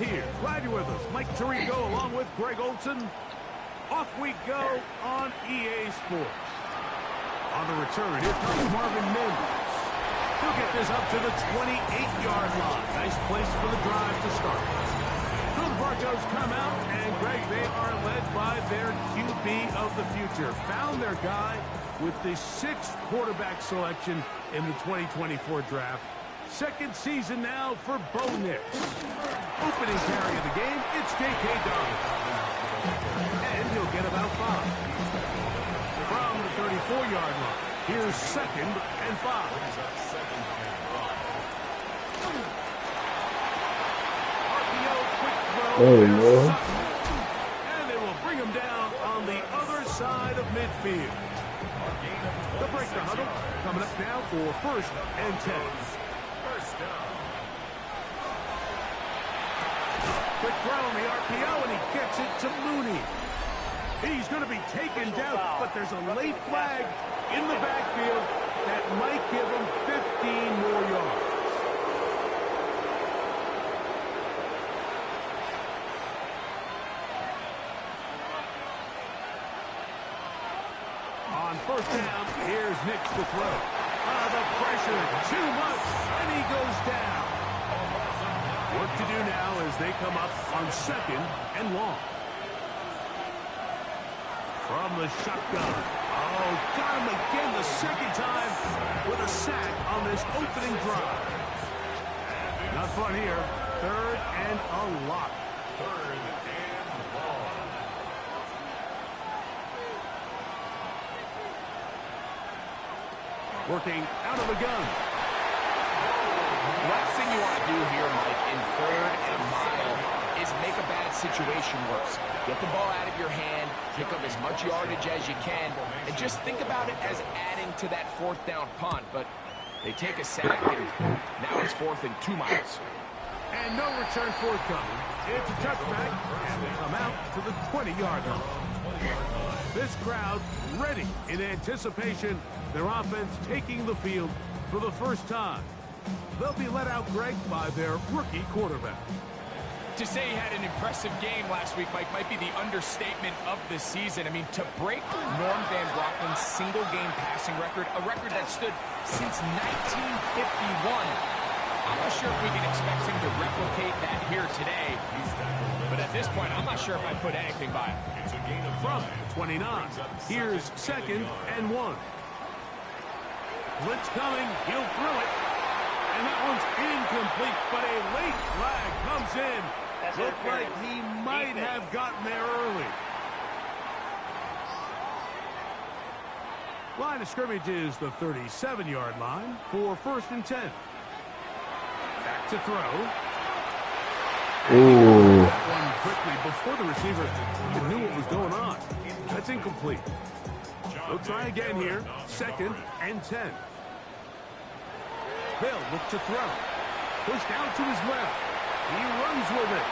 here. Glad you're with us. Mike Tirico along with Greg Olson. Off we go on EA Sports. On the return, here comes Marvin Mims. He'll get this up to the 28-yard line. Nice place for the drive to start. So the Broncos come out, and Greg, they are led by their QB of the future. Found their guy with the 6th quarterback selection in the 2024 draft. Second season now for Bo Nix. Opening carry of the game, it's J.K. Dobbins. And he'll get about 5. From the 34-yard line, here's 2nd and 5. RPO, quick throw. Oh, no. And they will bring him down on the other side of midfield. They'll break the huddle. Coming up now for 1st and 10. Quick throw on the RPO, and he gets it to Mooney. He's going to be taken down, but there's a late flag in the backfield that might give him 15 more yards. On 1st down, here's Nix to throw. The pressure, too much, and he goes down. Work to do now as they come up on 2nd and long. From the shotgun. Oh, got him again the 2nd time with a sack on this opening drive. Not fun here. 3rd and a lot. 3rd and long. Working out of the gun. Last thing you want to do here, Mike, in 3rd and mile is make a bad situation worse. Get the ball out of your hand, pick up as much yardage as you can, and just think about it as adding to that 4th down punt. But they take a sack, and now it's 4th and 2 miles. And no return forthcoming. It's a touchback, and they come out to the 20-yard line. This crowd ready in anticipation. Their offense taking the field for the first time. They'll be let out, Greg, by their rookie quarterback. To say he had an impressive game last week, Mike, might be the understatement of the season. I mean, to break Norm Van Brocklin's single-game passing record, a record that stood since 1951, I'm not sure if we can expect him to replicate that here today. But at this point, I'm not sure if I put anything by him. From 29, here's 2nd and 1. Blitz coming, he'll throw it. And that one's incomplete, but a late flag comes in. Looked like he might have gotten there early. Line of scrimmage is the 37-yard line for 1st and 10. Back to throw. Ooh. That one quickly before the receiver knew what was going on. That's incomplete. They'll try again here. 2nd and 10. They'll look to throw. Pushed out to his left. He runs with it.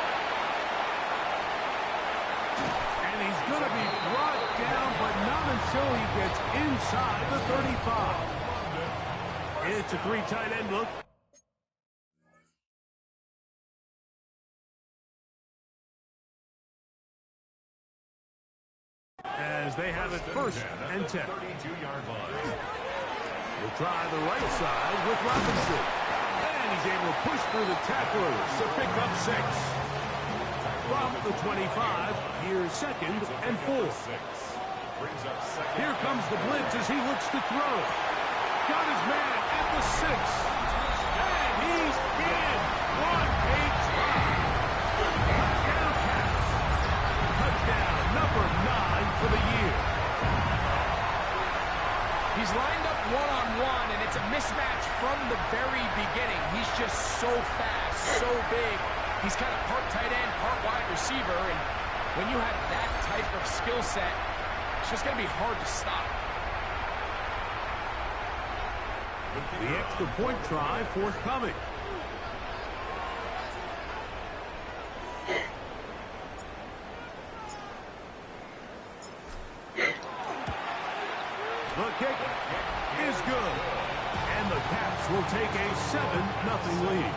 And he's going to be brought down, but not until he gets inside the 35. It's a 3 tight end look. As they have it 1st and 10. 32-yard line. We'll try the right side with Robinson. And he's able to push through the tacklers to pick up 6. From the 25, here's 2nd and 4. Here comes the blitz as he looks to throw. Got his man at the 6. And he's in. What a drive. Touchdown pass. Touchdown number 9 for the year. He's lined up one-on-one, and it's a mismatch from the very beginning. He's just so fast, so big. He's kind of part tight end, part wide receiver, and when you have that type of skill set, it's just going to be hard to stop. The extra point try forthcoming. The kick is good. And the Caps will take a 7-0 lead.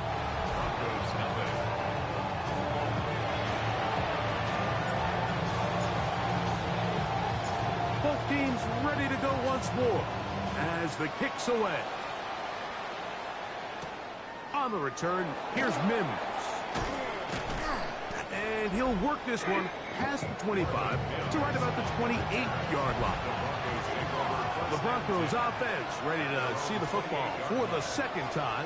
ready to go once more as the kick's away. On the return, here's Mims. And he'll work this one past the 25 to right about the 28-yard line. The Broncos offense ready to see the football for the second time.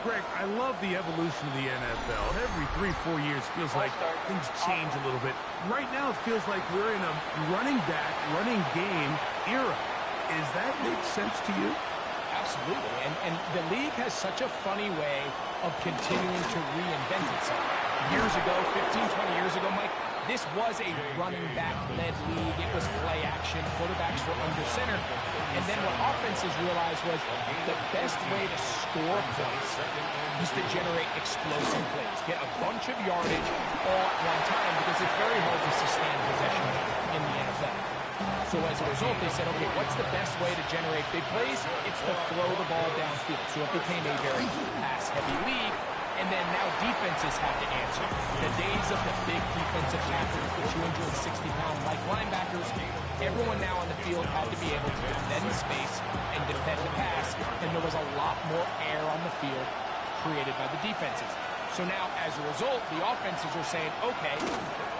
Greg, I love the evolution of the NFL. Every 3-4 years feels like things change a little bit. Right now it feels like we're in a running back, running game era. Does that make sense to you? Absolutely. And the league has such a funny way of continuing to reinvent itself. Years ago, 15, 20 years ago, Mike, this was a running back-led league. It was play action. Quarterbacks were under center. And then what offenses realized was the best way to score points is to generate explosive plays. Get a bunch of yardage all at one time because it's very hard to sustain possession in the NFL. So as a result, they said, okay, what's the best way to generate big plays? It's to throw the ball downfield. So it became a very pass-heavy league. And then now defenses have to answer. The days of the big defensive tackles, the 260-pound like linebackers, everyone now on the field had to be able to defend space and defend the pass, and there was a lot more air on the field created by the defenses. So now, as a result, the offenses are saying, okay,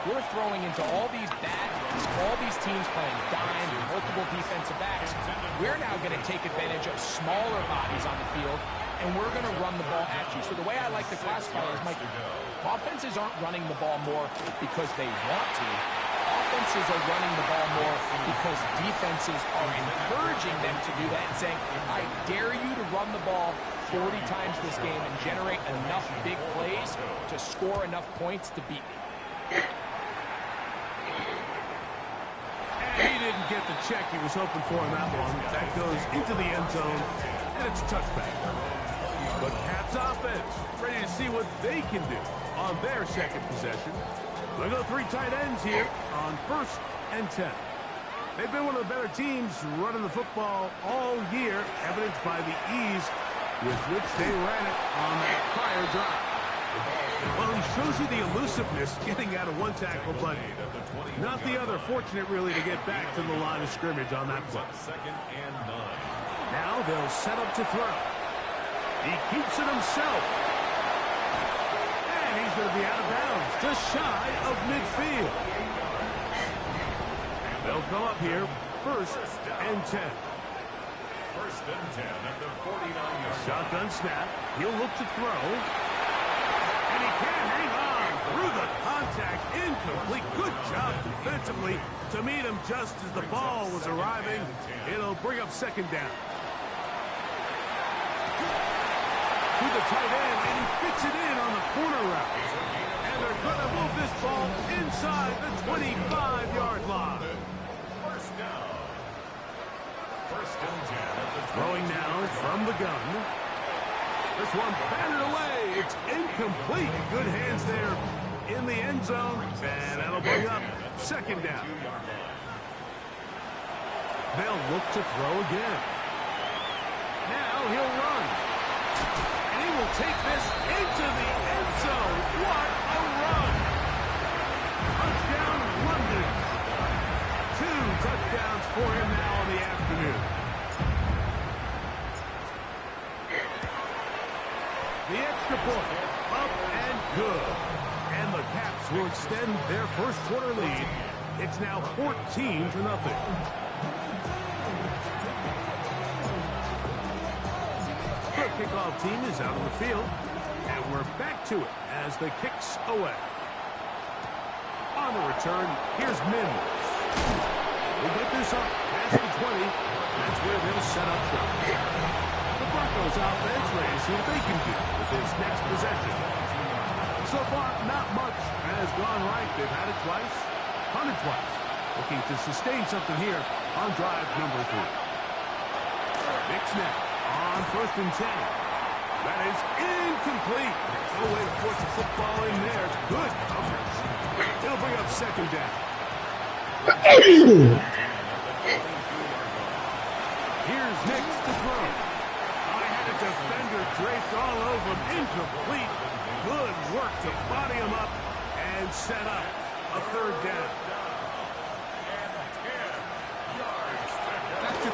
we're throwing into all these bad looks, all these teams playing dime, multiple defensive backs. We're now going to take advantage of smaller bodies on the field, and we're going to run the ball at you. So the way I like to classify it is, Mike, offenses aren't running the ball more because they want to. Offenses are running the ball more because defenses are encouraging them to do that and saying, I dare you to run the ball 40 times this game and generate enough big plays to score enough points to beat me. And he didn't get the check he was hoping for in that one. That goes into the end zone, and it's a touchback. But Caps offense ready to see what they can do on their second possession. They go 3 tight ends here on 1st and 10. They've been one of the better teams running the football all year, evidenced by the ease with which they ran it on that prior drive. Well, he shows you the elusiveness getting out of one tackle, but not the other. Fortunate, really, to get back to the line of scrimmage on that play. Now they'll set up to throw. He keeps it himself. And he's going to be out of bounds, just shy of midfield. They'll come up here, 1st and 10. 1st and 10 at the 49-yard. Shotgun snap. He'll look to throw. And he can't hang on through the contact. Incomplete. Good job defensively to meet him just as the ball was arriving. It'll bring up 2nd down. To the tight end, and he fits it in on the corner route. And they're going to move this ball inside the 25-yard line. 1st down. 1st and 10. Throwing now from the gun. This one batted away. It's incomplete. Good hands there in the end zone. And that'll bring up 2nd down. They'll look to throw again. Now he'll run. And he will take this into the end zone. What a run. Touchdown, London. 2 touchdowns for him now on the afternoon. The extra point, up and good. And the Caps will extend their first quarter lead. It's now 14-0. The kickoff team is out on the field. And we're back to it as the kick's away. On the return, here's Mims. We'll get this up past the 20. That's where they'll set up shop. The Broncos offense ready to see what they can do with this next possession. So far, not much has gone right. They've had it twice, punted twice. Looking to sustain something here on drive number 3. Big snap on 1st and 10. That is incomplete. No way to force the football in there. Good coverage. It'll bring up 2nd down. Here's Nix to throw. I had a defender draped all over him. Incomplete. Good work to body him up and set up a 3rd down.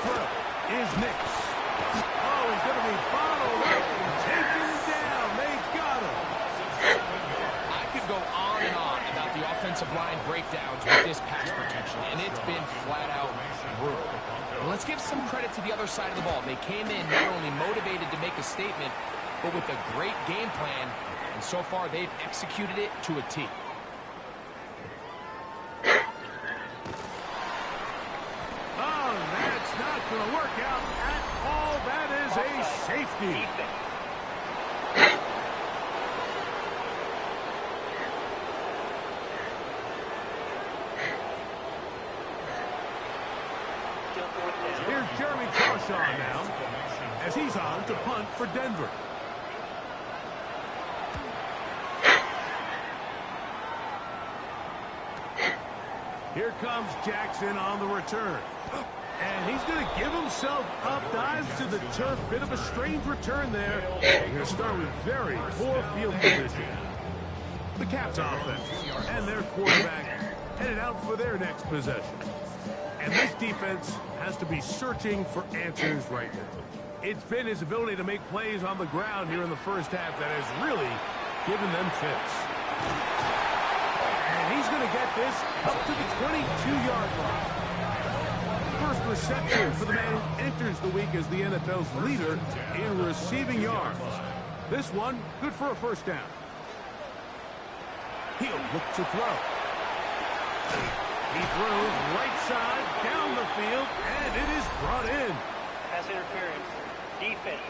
throw is Nix. Oh, he's going to be bottled up and taken down. They got him. I could go on and on about the offensive line breakdowns with this pass protection, and it's been flat out brutal. And let's give some credit to the other side of the ball. They came in not only motivated to make a statement, but with a great game plan, and so far they've executed it to a T. Oh, that's not going to work out at all. That is a safety. Here's Jeremy Crawshaw now, as he's on to punt for Denver. Here comes Jackson on the return. And he's going to give himself up, dives to the turf. Bit of a strange return there. We're going to start with very poor field position. The Caps offense and their quarterback headed out for their next possession. And this defense has to be searching for answers right now. It's been his ability to make plays on the ground here in the first half that has really given them fits. And he's going to get this up to the 22-yard line. First reception for the man who enters the week as the NFL's leader in receiving yards. This one, good for a first down. He'll look to throw. He throws right side, down the field, and it is brought in. Pass interference. Defense.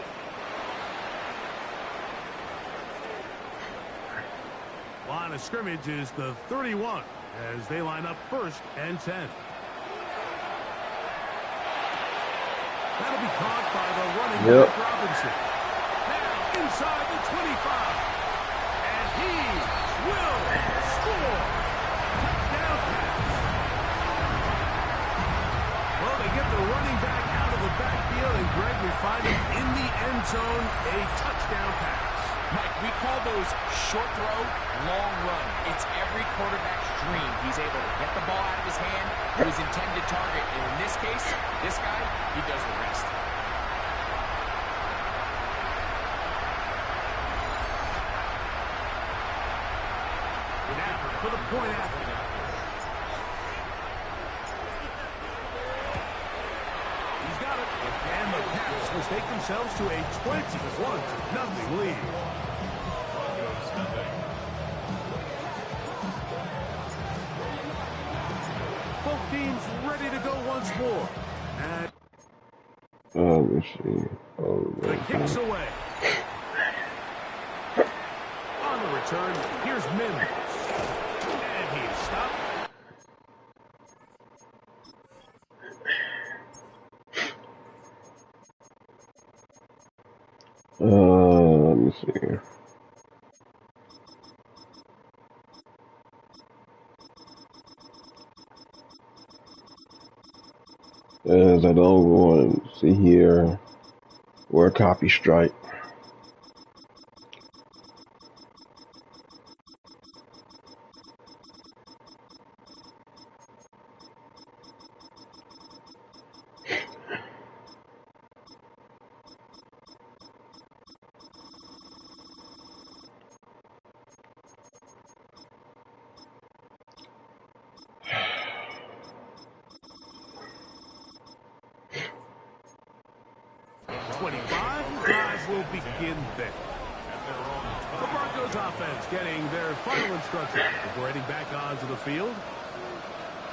Line of scrimmage is the 31 as they line up 1st and 10. That'll be caught by the running back Robinson. Now inside the 25. And he will score. Touchdown pass. Well, they get the running back out of the backfield, and Greg, we find him in the end zone, a touchdown pass. Mike, we call those short throw, long run. It's every quarterback's dream. He's able to get the ball out of his hand to his intended target. And in this case, this guy, he does the rest. Now for the point after. He's got it. And the Caps will take themselves to a 21-0 lead. Both teams ready to go once more. And let me see. the kicks away. On the return, here's Mims. And he's stopped. Let me see. As I don't want to see here, where copy strike. Will begin there. The Broncos offense getting their final instruction before heading back onto the field.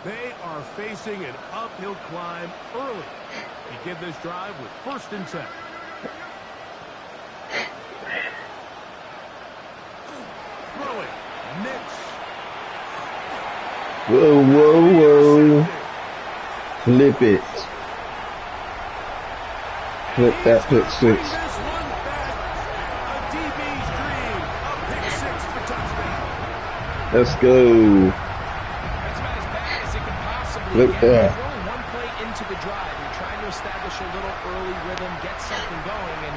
They are facing an uphill climb early. Begin this drive with 1st and 10. Throwing. Nix. Whoa, whoa, whoa. Flip it. Flip that pick six. Let's go. That's about as bad as it could possibly Look get. there. You're only one play into the drive. You're trying to establish a little early rhythm, get something going, and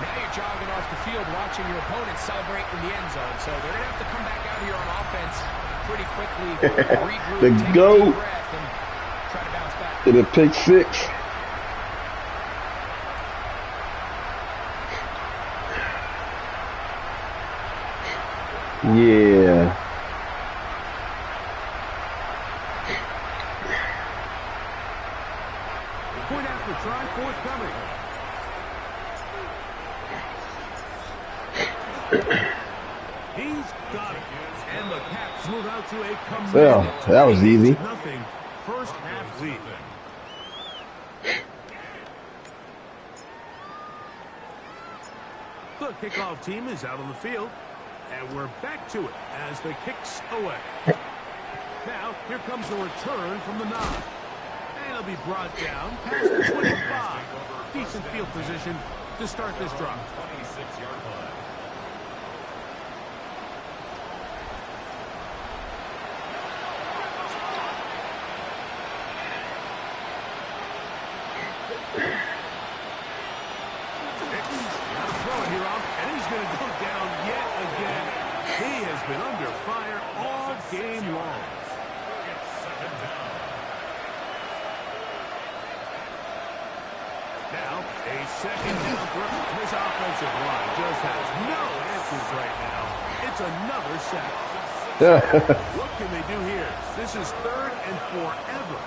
now you're jogging off the field watching your opponent celebrate in the end zone. So they're going to have to come back out here on offense pretty quickly, regroup, The take a GOAT. deep breath, and try to bounce back. To the pick six. Yeah. Point after try forthcoming. He's got it. And the Caps move out to a commanding Well, that was easy. 28-0 first half lead. The kickoff team is out on the field. And we're back to it as the kick's away. Now, here comes a return from the 9. And it'll be brought down past the 25. Decent field position to start this drive. 26-yard line. Been under fire all game long. Now, a second down throw. This offensive line just has no answers right now. It's another sack. What can they do here? This is 3rd and forever.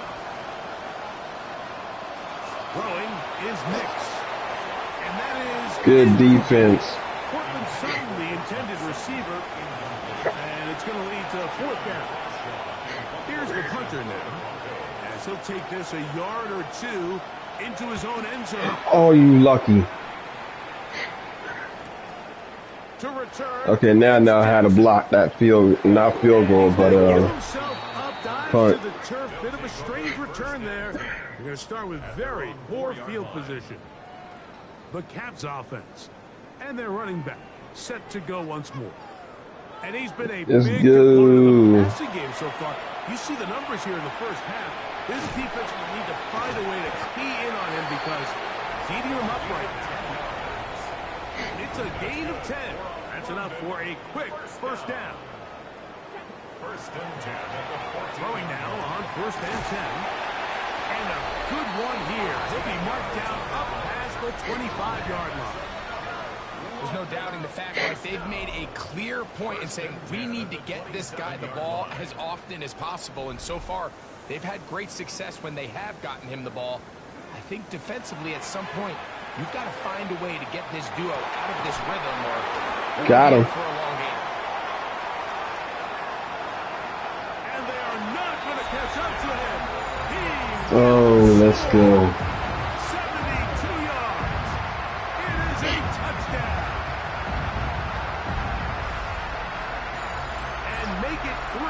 Throwing is Nix. And that is good defense. Portland's son, the intended receiver. And it's going to lead to 4th down. Here's the punter now. As he'll take this a yard or 2 into his own end zone. Oh, you lucky. To return. Okay, now I know how to block that field, not field goal, but punt. To the turf. Bit of a strange return there. We're going to start with very poor field position. The Caps offense. And their running back set to go once more. And he's been a Let's big component go. of the passing game so far. You see the numbers here in the first half. This defense will need to find a way to key in on him because he's eating him up right now. It's a gain of 10. That's enough for a quick first down. 1st and 10 at the 14. Throwing now on 1st and 10. And a good one here. He'll be marked down up past the 25-yard line. There's no doubting the fact that they've made a clear point in saying we need to get this guy the ball as often as possible. And so far, they've had great success when they have gotten him the ball. I think defensively at some point, you've got to find a way to get this duo out of this rhythm or got him for a long game. And they are not going to catch up to him. Oh, let's go. 72 yards. It is a touchdown. Make it 3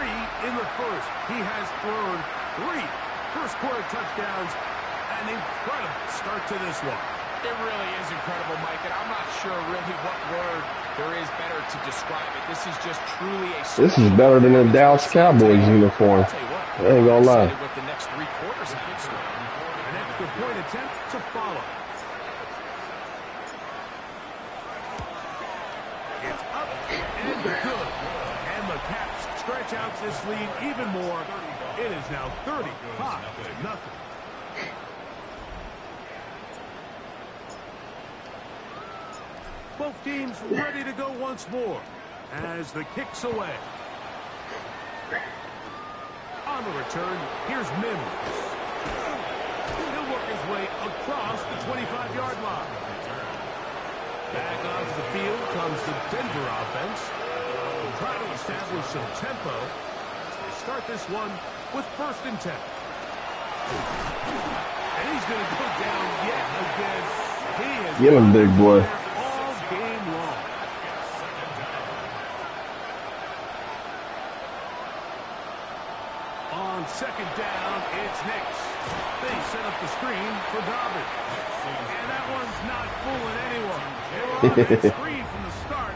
in the first. He has thrown 3 first-quarter touchdowns. An incredible start to this one. It really is incredible, Mike, and I'm not sure really what word there is better to describe it. This is just truly a... This is better than the Dallas Cowboys uniform. I ain't gonna lie. What the next 3 quarters have in store. An extra point attempt to follow. It's up and good. And the Caps stretch out this lead even more. It is now 35-0. Both teams ready to go once more as the kick's away. On the return, here's Mims. He'll work his way across the 25-yard line. Back onto the field comes the Denver offense. Try to establish some tempo as they start this one with 1st and 10. And he's going to go down yet again. He is Get him, big boy. all game long. On 2nd down, it's Nix. They set up the screen for Dobbins. And that one's not fooling anyone. They were on that screen from the start.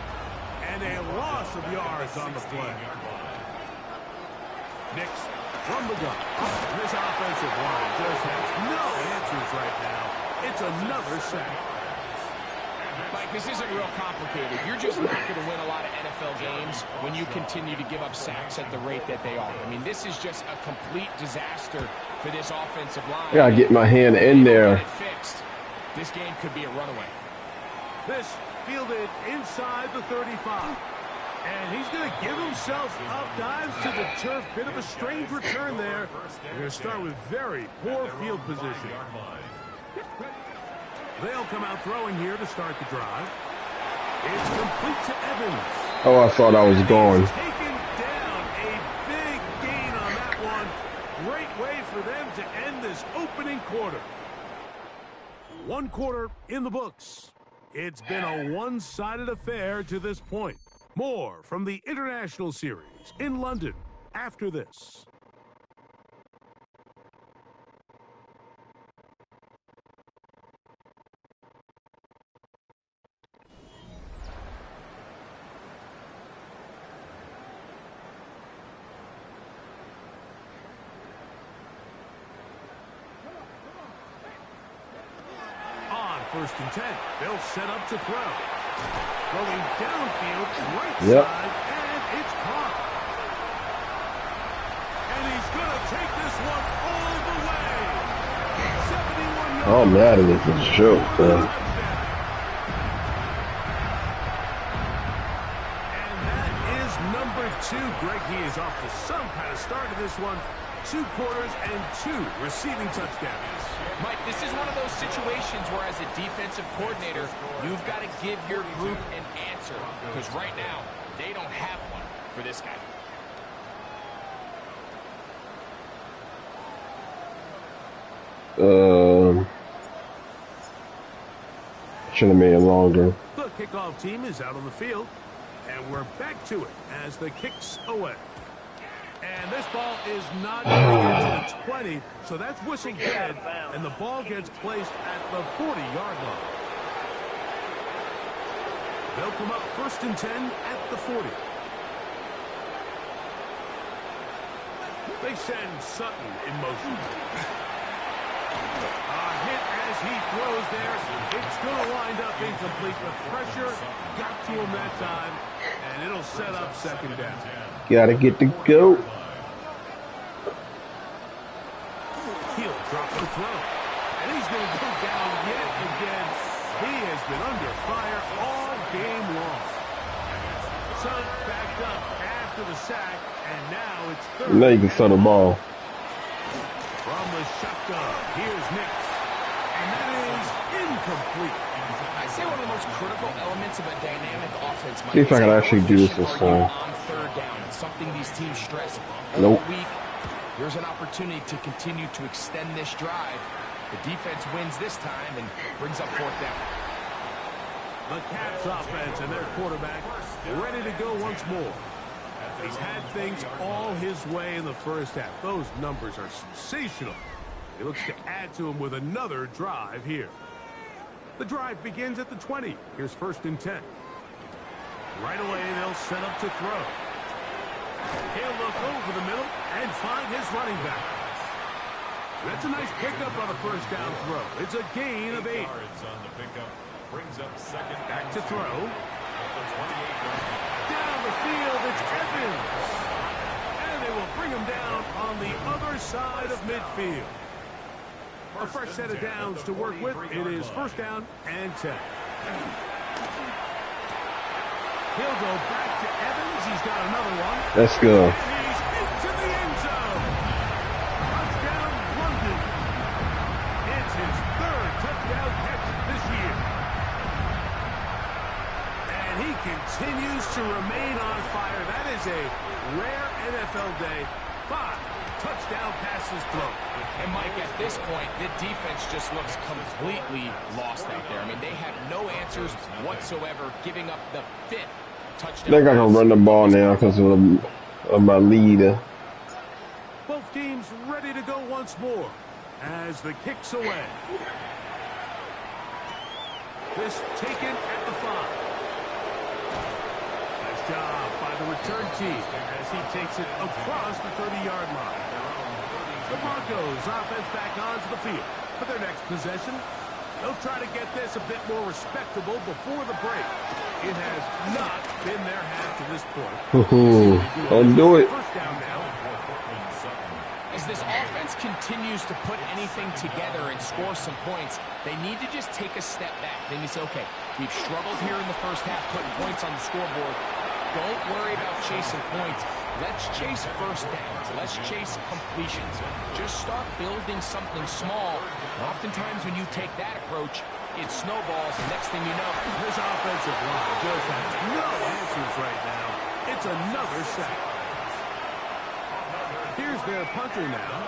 And a loss of yards on the play. Nix from the gun. This offensive line just has no answers right now. It's another sack. Mike, this isn't real complicated. You're just not going to win a lot of NFL games when you continue to give up sacks at the rate that they are. I mean, this is just a complete disaster for this offensive line. I gotta get my hand in there. Fixed. This game could be a runaway. This fielded inside the 35. And he's going to give himself up, dives to the turf. Bit of a strange return there. We're going to start with very poor field position. They'll come out throwing here to start the drive. It's complete to Evans. Oh, I thought I was gone. Taken down. A big gain on that one. Great way for them to end this opening quarter. One quarter in the books. It's been a one-sided affair to this point. More from the International Series in London after this. On 1st and 10, they'll set up to throw. Going downfield, right side, and it's caught. And he's going to take this one all the way. 71 yards. Oh, Madden is a joke, man. And that is number 2. Greg, he is off to some kind of start in this one. 2 quarters and 2 receiving touchdowns. Mike, this is one of those situations where as a defensive coordinator, you've got to give your group an answer. Because right now, they don't have one for this guy. Should have made it longer. The kickoff team is out on the field. And we're back to it as the kicks away. And this ball is not going to get to the 20, so that's whistled dead, and the ball gets placed at the 40-yard line. They'll come up 1st and 10 at the 40. They send Sutton in motion. A hit as he throws there. It's going to wind up incomplete. The pressure got to him that time, and it'll set up 2nd down. Gotta get the goat. He'll drop the throw. And he's going to go down yet again. He has been under fire all game long. Son backed up after the sack, and now it's 3rd. Now you can throw the ball. From the shotgun, here's Nix. And that is incomplete. I'd say one of the most critical elements of a dynamic offense might See if I can actually do this time. on 3rd down. It's something these teams stress Nope. all week. Here's an opportunity to continue to extend this drive. The defense wins this time and brings up 4th down. The Caps offense and their quarterback ready to go once more. He's had things all his way in the first half. Those numbers are sensational. He looks to add to them with another drive here. The drive begins at the 20. Here's 1st and 10. Right away, they'll set up to throw. He'll look over the middle and find his running back. That's a nice pickup on a 1st down throw. It's a gain of 8. Yards on the pickup. Brings up 2nd. Back to throw. At the 28-yard line. Down the field, it's Evans. And they will bring him down on the other side of midfield. A fresh set of downs to work with. It is 1st down and 10. He'll go back to Evans. He's got another one. Let's go. And he's into the end zone. Touchdown, London. It's his 3rd touchdown catch this year. And he continues to remain on fire. That is a rare NFL day. 5 touchdown passes thrown. And Mike, at this point, the defense just looks completely lost out there. I mean, they have no answers whatsoever, giving up the 5th touchdown. I think I can run the ball now because of my lead. Both teams ready to go once more as the kicks away. This taken at the 5. Nice job by the return team as he takes it across the 30-yard line. The Broncos offense back onto the field for their next possession. They'll try to get this a bit more respectable before the break. It has not been their half to this point. Don't do it. 1st down now. As this offense continues to put anything together and score some points, they need to just take a step back. They need to say, okay, we've struggled here in the first half, putting points on the scoreboard. don't worry about chasing points. Let's chase first downs. Let's chase completions. Just start building something small. Oftentimes when you take that approach, it snowballs. Next thing you know, this offensive line just has no answers right now. It's another sack. Here's their punter now.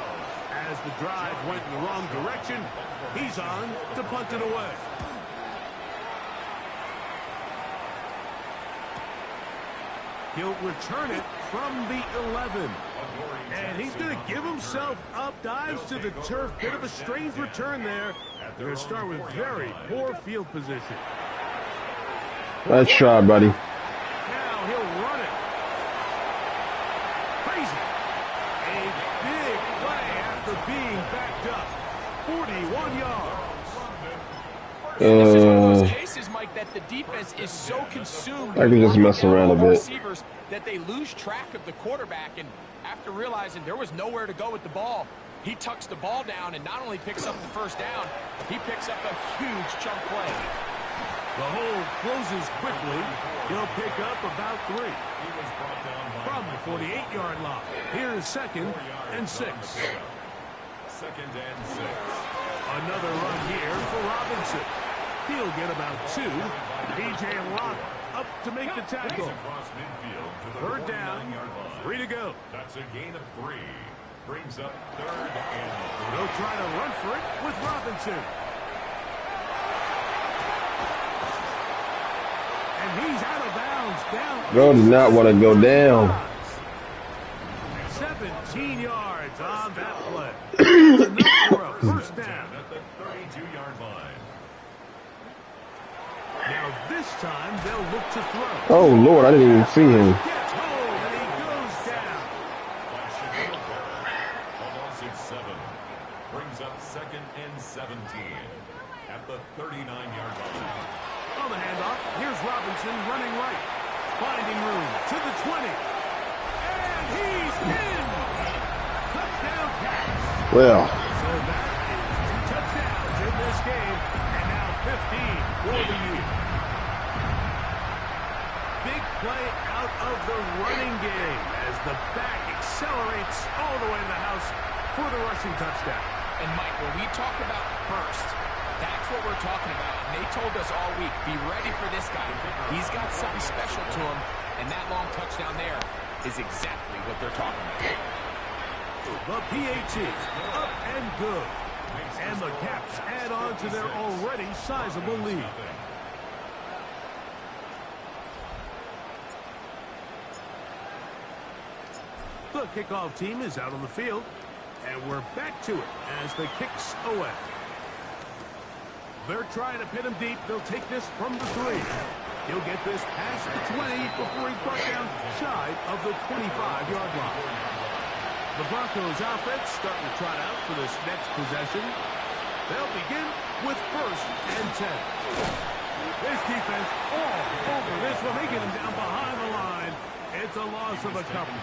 As the drive went in the wrong direction, he's on to punt it away. He'll return it from the 11. And he's going to give himself up, dives to the turf. Bit of a strange return there. They're going to start with very poor field position. Nice try, buddy. Now he'll run it. Crazy. A big play after being backed up. 41 yards. This is one of those cases, Mike, that the defense is so consumed I can just mess around a bit. Receivers that they lose track of the quarterback, and after realizing there was nowhere to go with the ball, he tucks the ball down and not only picks up the first down, he picks up a huge chunk play. The hole closes quickly. He'll pick up about 3. From the 48-yard line. Here's 2nd and 6. 2nd and 6. Another run here for Robinson. He'll get about 2. B.J. Watt up to make the tackle. Third down, 3 to go. That's a gain of 3. Brings up 3rd and 3. They'll try to run for it with Robinson. And he's out of bounds. Down. Bro does not want to go down. 17 yards on that play. Enough for a first down. At the 32-yard line. Now this time they'll look to throw. Oh, Lord, I didn't even see him. Gets home and he goes down. Almost at 7. Brings up 2nd and 17. At the 39-yard line. On the handoff, here's Robinson running right. Finding room to the 20. And he's in. Touchdown pass. Well, So that is 2 touchdowns in this game. And now 15 for the year. Big play out of the running game as the back accelerates all the way to the house for the rushing touchdown. And Mike, when we talk about burst, that's what we're talking about. And they told us all week, be ready for this guy. He's got something special to him, and that long touchdown there is exactly what they're talking about. The PAT up and good. And the Caps add on to their already sizable lead. The kickoff team is out on the field, and we're back to it as the kick's away. They're trying to pin him deep. They'll take this from the 3. He'll get this past the 20 before he's brought down shy of the 25-yard line. The Broncos offense starting to trot out for this next possession. They'll begin with 1st and 10. This defense all over this one. They get him down behind the line. It's a loss of a couple.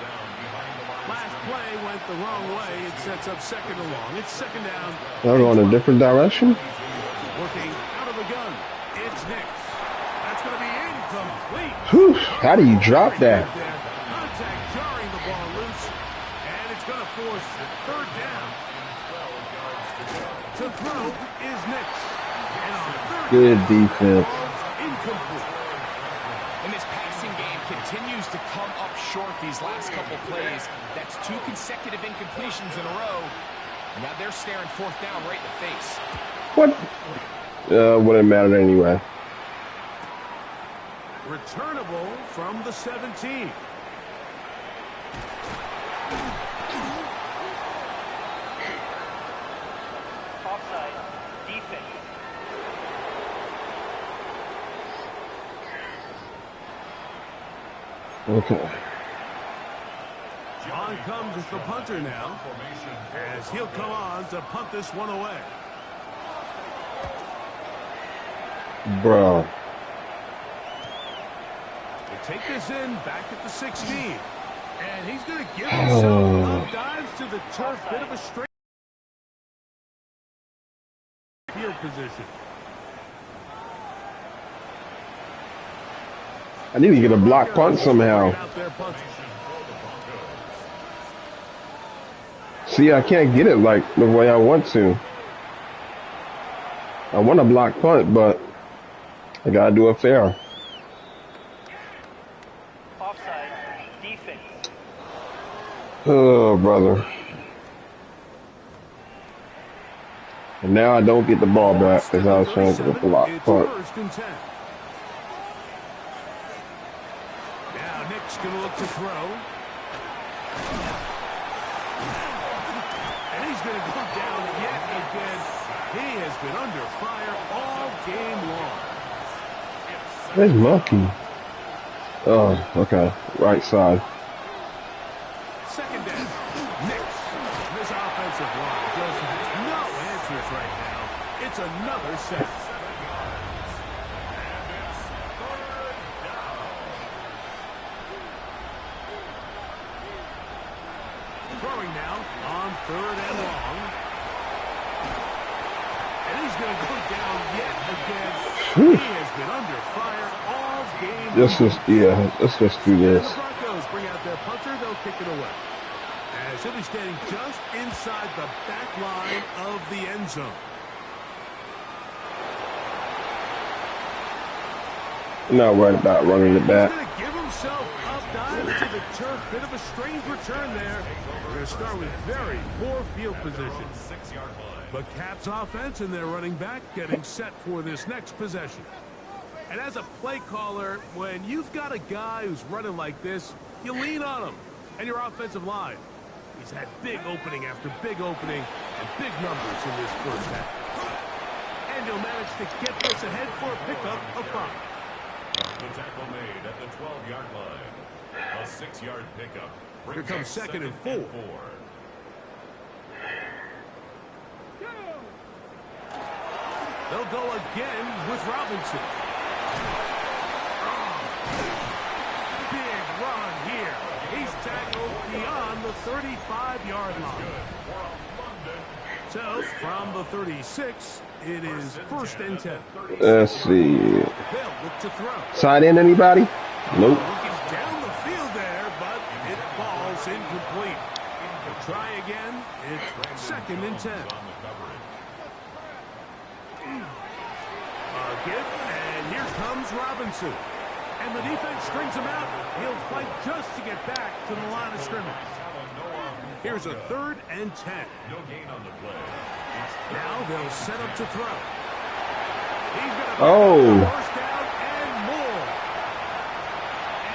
Last play went the wrong way. It sets up 2nd and long. It's 2nd down. I'll go in a different direction. Working out of the gun. It's Nix. That's going to be incomplete. Whew, how do you drop that? Contact jarring the ball loose. And it's going to force 3rd down. To throw is Nix. And on 3rd Good down, defense. incomplete. And this passing game continues to come up short these last couple plays. That's 2 consecutive incompletions in a row. Now they're staring 4th down right in the face. What? Wouldn't matter anyway. Returnable from the 17. Offside. Defense. Okay. On comes the punter now, as he'll come on to punt this one away. Bro. They take this in back at the 16. And he's going to give himself dives to the turf. Bit of a straight field position. I need to get a block punt somehow. See, I can't get it like the way I want to. I want a block punt, but I gotta do it fair. Offside. Defense. Oh, brother. And now I don't get the ball back because I was trying to get a block punt. Now Nick's going to look to throw. And he's going to go down yet again. He has been under fire all game long. Where's Monkey? Oh, okay. Right side. Second down. Knicks. This offensive line just has no answers right now. It's another set. Throwing now on 3rd and long. And he's going to go down yet again. He has been under fire all game. Let's just do this. The Broncos bring out their punter. They'll kick it away. As he'll be standing just inside the back line of the end zone. I'm not worried about running it back. He's going to give himself up, dives to the turf. Bit of a strange return there. We're going to start with very poor field position. But Caps offense and their running back getting set for this next possession. And as a play caller, when you've got a guy who's running like this, you lean on him and your offensive line. He's had big opening after big opening and big numbers in this first half. And he'll manage to get this ahead for a pickup of 5. The tackle made at the 12-yard line. A 6-yard pickup. Here comes 2nd and 4. They'll go again with Robinson. Big run here. He's tackled beyond the 35-yard line. So, from the 36, it is 1st and 10. Let's see. They'll look to throw. Side in anybody? Nope. Looking down the field there, but it falls incomplete. They'll try again. It's 2nd and 10. A gift, and here comes Robinson. And the defense strings him out. He'll fight just to get back to the line of scrimmage. Here's a 3rd and 10. No gain on the play. Now they'll set up to throw. He's going to first down and more.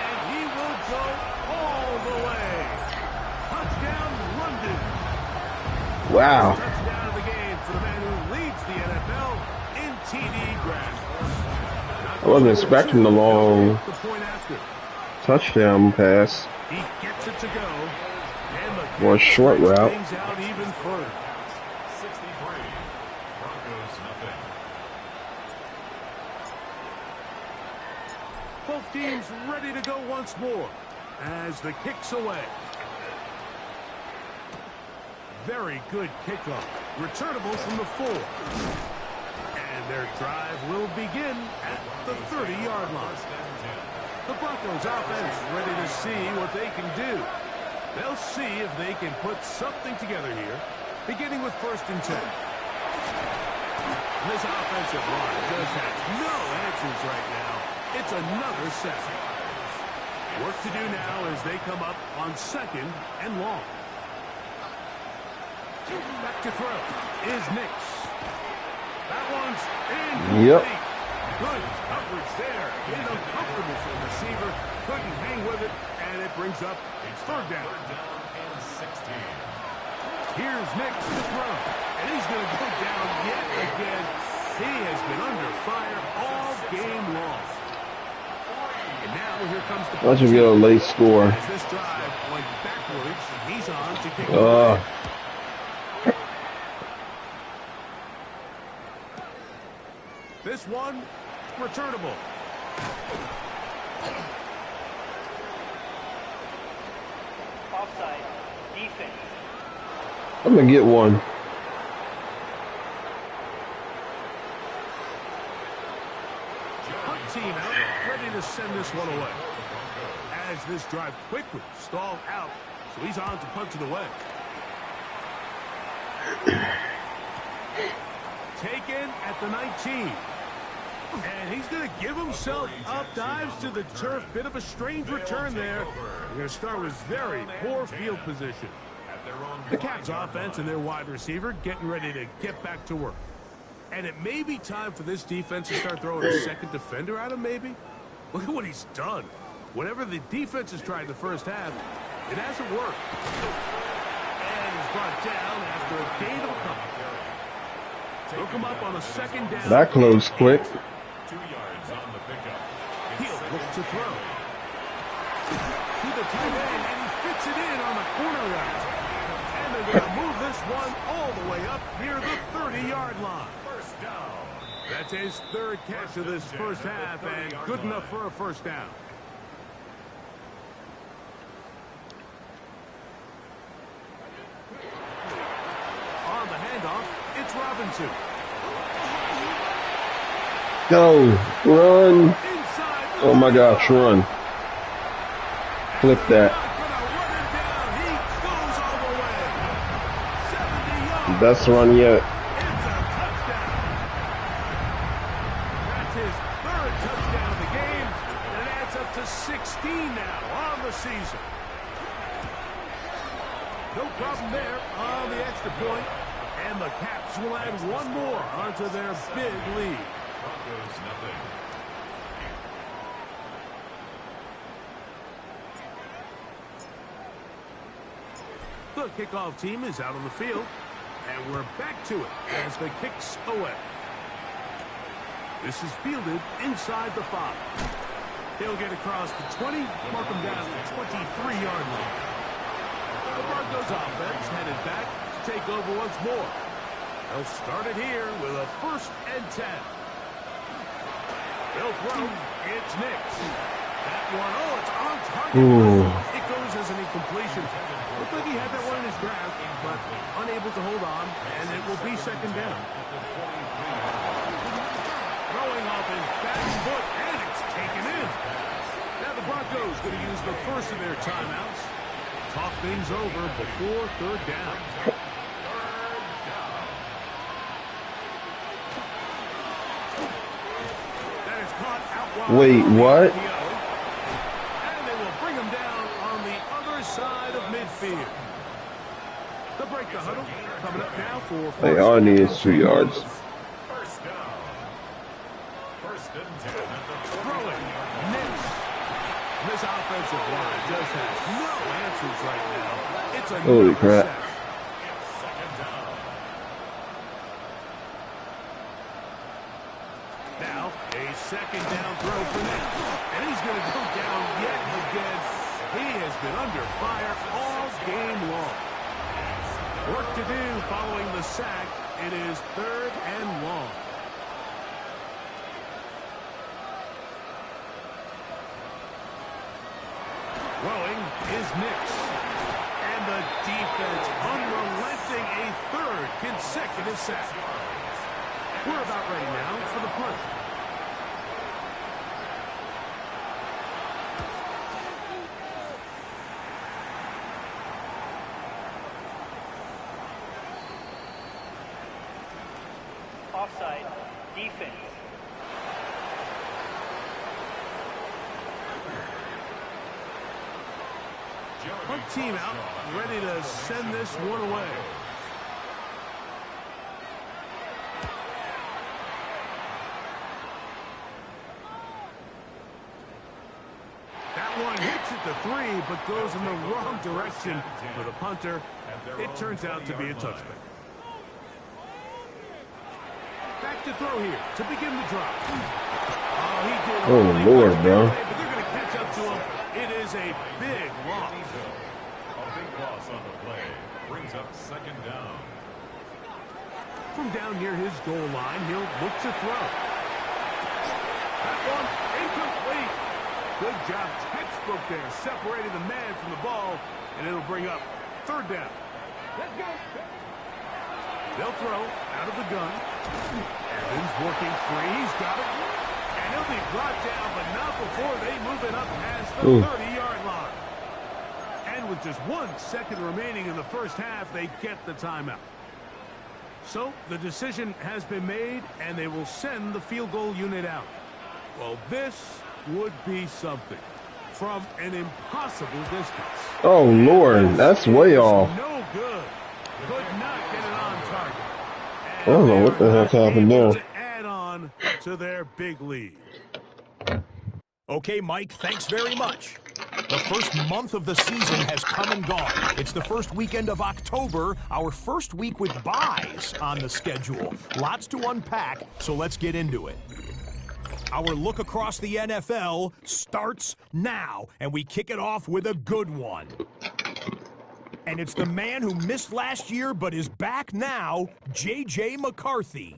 And he will go all the way. Touchdown, London. Wow. Touchdown of the game for the man who leads the NFL in TD grabs. I wasn't expecting the long The point after. touchdown pass. He gets it to go. And the Or a short route. things out even further. 63. Broncos nothing. Both teams ready to go once more as the kick's away. Very good kickoff. Returnable from the 4. And their drive will begin at the 30-yard line. The Broncos offense ready to see what they can do. They'll see if they can put something together here, beginning with 1st and 10. This offensive line just has no answers right now. It's another set. Work to do now as they come up on 2nd and long. Back to throw is Nix. That one's in. Yep. Good coverage there. Hit him comfortable for the receiver. Couldn't hang with it, and it brings up 3rd down. 3rd down and 16. Here's Nix to throw. And he's going to go down yet again. He has been under fire all game long. And now here comes the... Why don't you get a late score? As this drive went backwards, he's on to kick it away. This one, returnable. Offside. Defense. I'm gonna get one. Hunt team out, ready to send this one away. As this drive quickly stalled out, so he's on to punch it away. Taken at the 19. And he's going to give himself up, dives to the turf. Bit of a strange return there. They're going to start with very poor field position. The Caps offense and their wide receiver getting ready to get back to work. And it may be time for this defense to start throwing a second defender at him, maybe. Look at what he's done. Whatever the defense has tried in the first half, it hasn't worked. And he's brought down after a gain of a couple. Look him up on a second down. That closed quick. 2 yards on the pickup. He'll look to throw. To the tight end, and he fits it in on the corner route. And they're going to move this one all the way up near the 30-yard line. First down. That's his third catch of this first half, and good enough for a first down. On the handoff, it's Robinson. Go, run. Oh my gosh, run. Flip that. Best run yet. It's a touchdown. That's his third touchdown of the game, and it adds up to 16 now on the season. No problem there on the extra point, and the Caps will add one more onto their big lead. Broncos nothing. The kickoff team is out on the field, and we're back to it as the kick's away. This is fielded inside the 5. He'll get across the 20, mark him down at the 23-yard line. The Broncos offense headed back to take over once more. They'll start it here with a 1st and 10. They'll throw. It's Nix. That one, oh, it's on target. Ooh. It goes as an incompletion. Looked like he had that one in his grasp, but unable to hold on, and it will be second down. Throwing off his back foot, and it's taken in. Now the Broncos going to use the first of their timeouts. Talk things over before third down. That is caught out wide. Wait, what? And they will bring him down on the other side of midfield. They'll break the huddle. Coming up now for Hey, all I need is 2 yards. First down. 1st and 10 at the throwing. Nix. This offensive line just has no answers right now. It's a Holy crap. It's second down. Now, a second down throw for Nix. And he's going to go down yet again. He has been under fire all game long. Work to do following the sack. It is 3rd and long. Throwing is Nix. And the defense unrelenting, a 3rd consecutive sack. We're about ready now for the punt. Offside. Defense. Punt team out, ready to send this one away. That one hits at the 3, but goes in the wrong direction for the punter. It turns out to be a touchback. Back to throw here to begin the drive. Oh, he did. Oh, Lord, bro. But they're going to catch up to him. It is a big loss. A big loss on the play. Brings up second down. From down near his goal line, he'll look to throw. That one incomplete. Good job, textbook there, separating the man from the ball, and it'll bring up 3rd down. Let's go. They'll throw out of the gun. Evans working free. He's got it. And he'll be brought down, but not before they move it up past the 30-yard line. And with just 1 second remaining in the first half, they get the timeout. So the decision has been made, and they will send the field goal unit out. Well, this would be something from an impossible distance. Oh, Lord, that's way off. No good. Could not get it on target. I don't know what the heck happened there. To add on to their big lead. Okay, Mike, thanks very much. The first month of the season has come and gone. It's the first weekend of October, our first week with byes on the schedule. Lots to unpack, so let's get into it. Our look across the NFL starts now, and we kick it off with a good one. And it's the man who missed last year but is back now, J.J. McCarthy.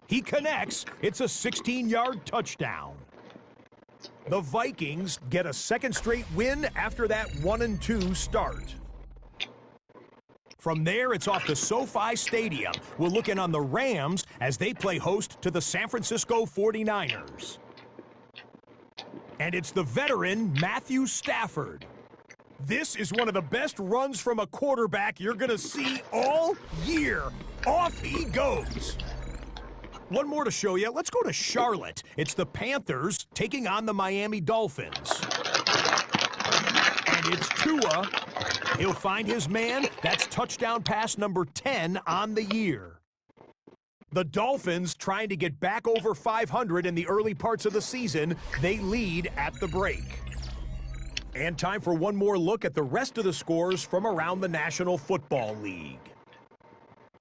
He connects. It's a 16-yard touchdown. The Vikings get a second straight win after that 1-2 start. From there, it's off to SoFi Stadium. We'll look in on the Rams as they play host to the San Francisco 49ers. And it's the veteran Matthew Stafford. This is one of the best runs from a quarterback you're going to see all year. Off he goes. One more to show you. Let's go to Charlotte. It's the Panthers taking on the Miami Dolphins. And it's Tua. He'll find his man. That's touchdown pass number 10 on the year. The Dolphins trying to get back over 500 in the early parts of the season. They lead at the break. And time for one more look at the rest of the scores from around the National Football League.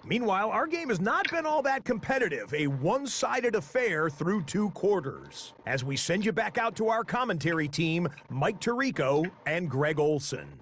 Meanwhile, our game has not been all that competitive, a one-sided affair through 2 quarters. As we send you back out to our commentary team, Mike Tirico and Greg Olson.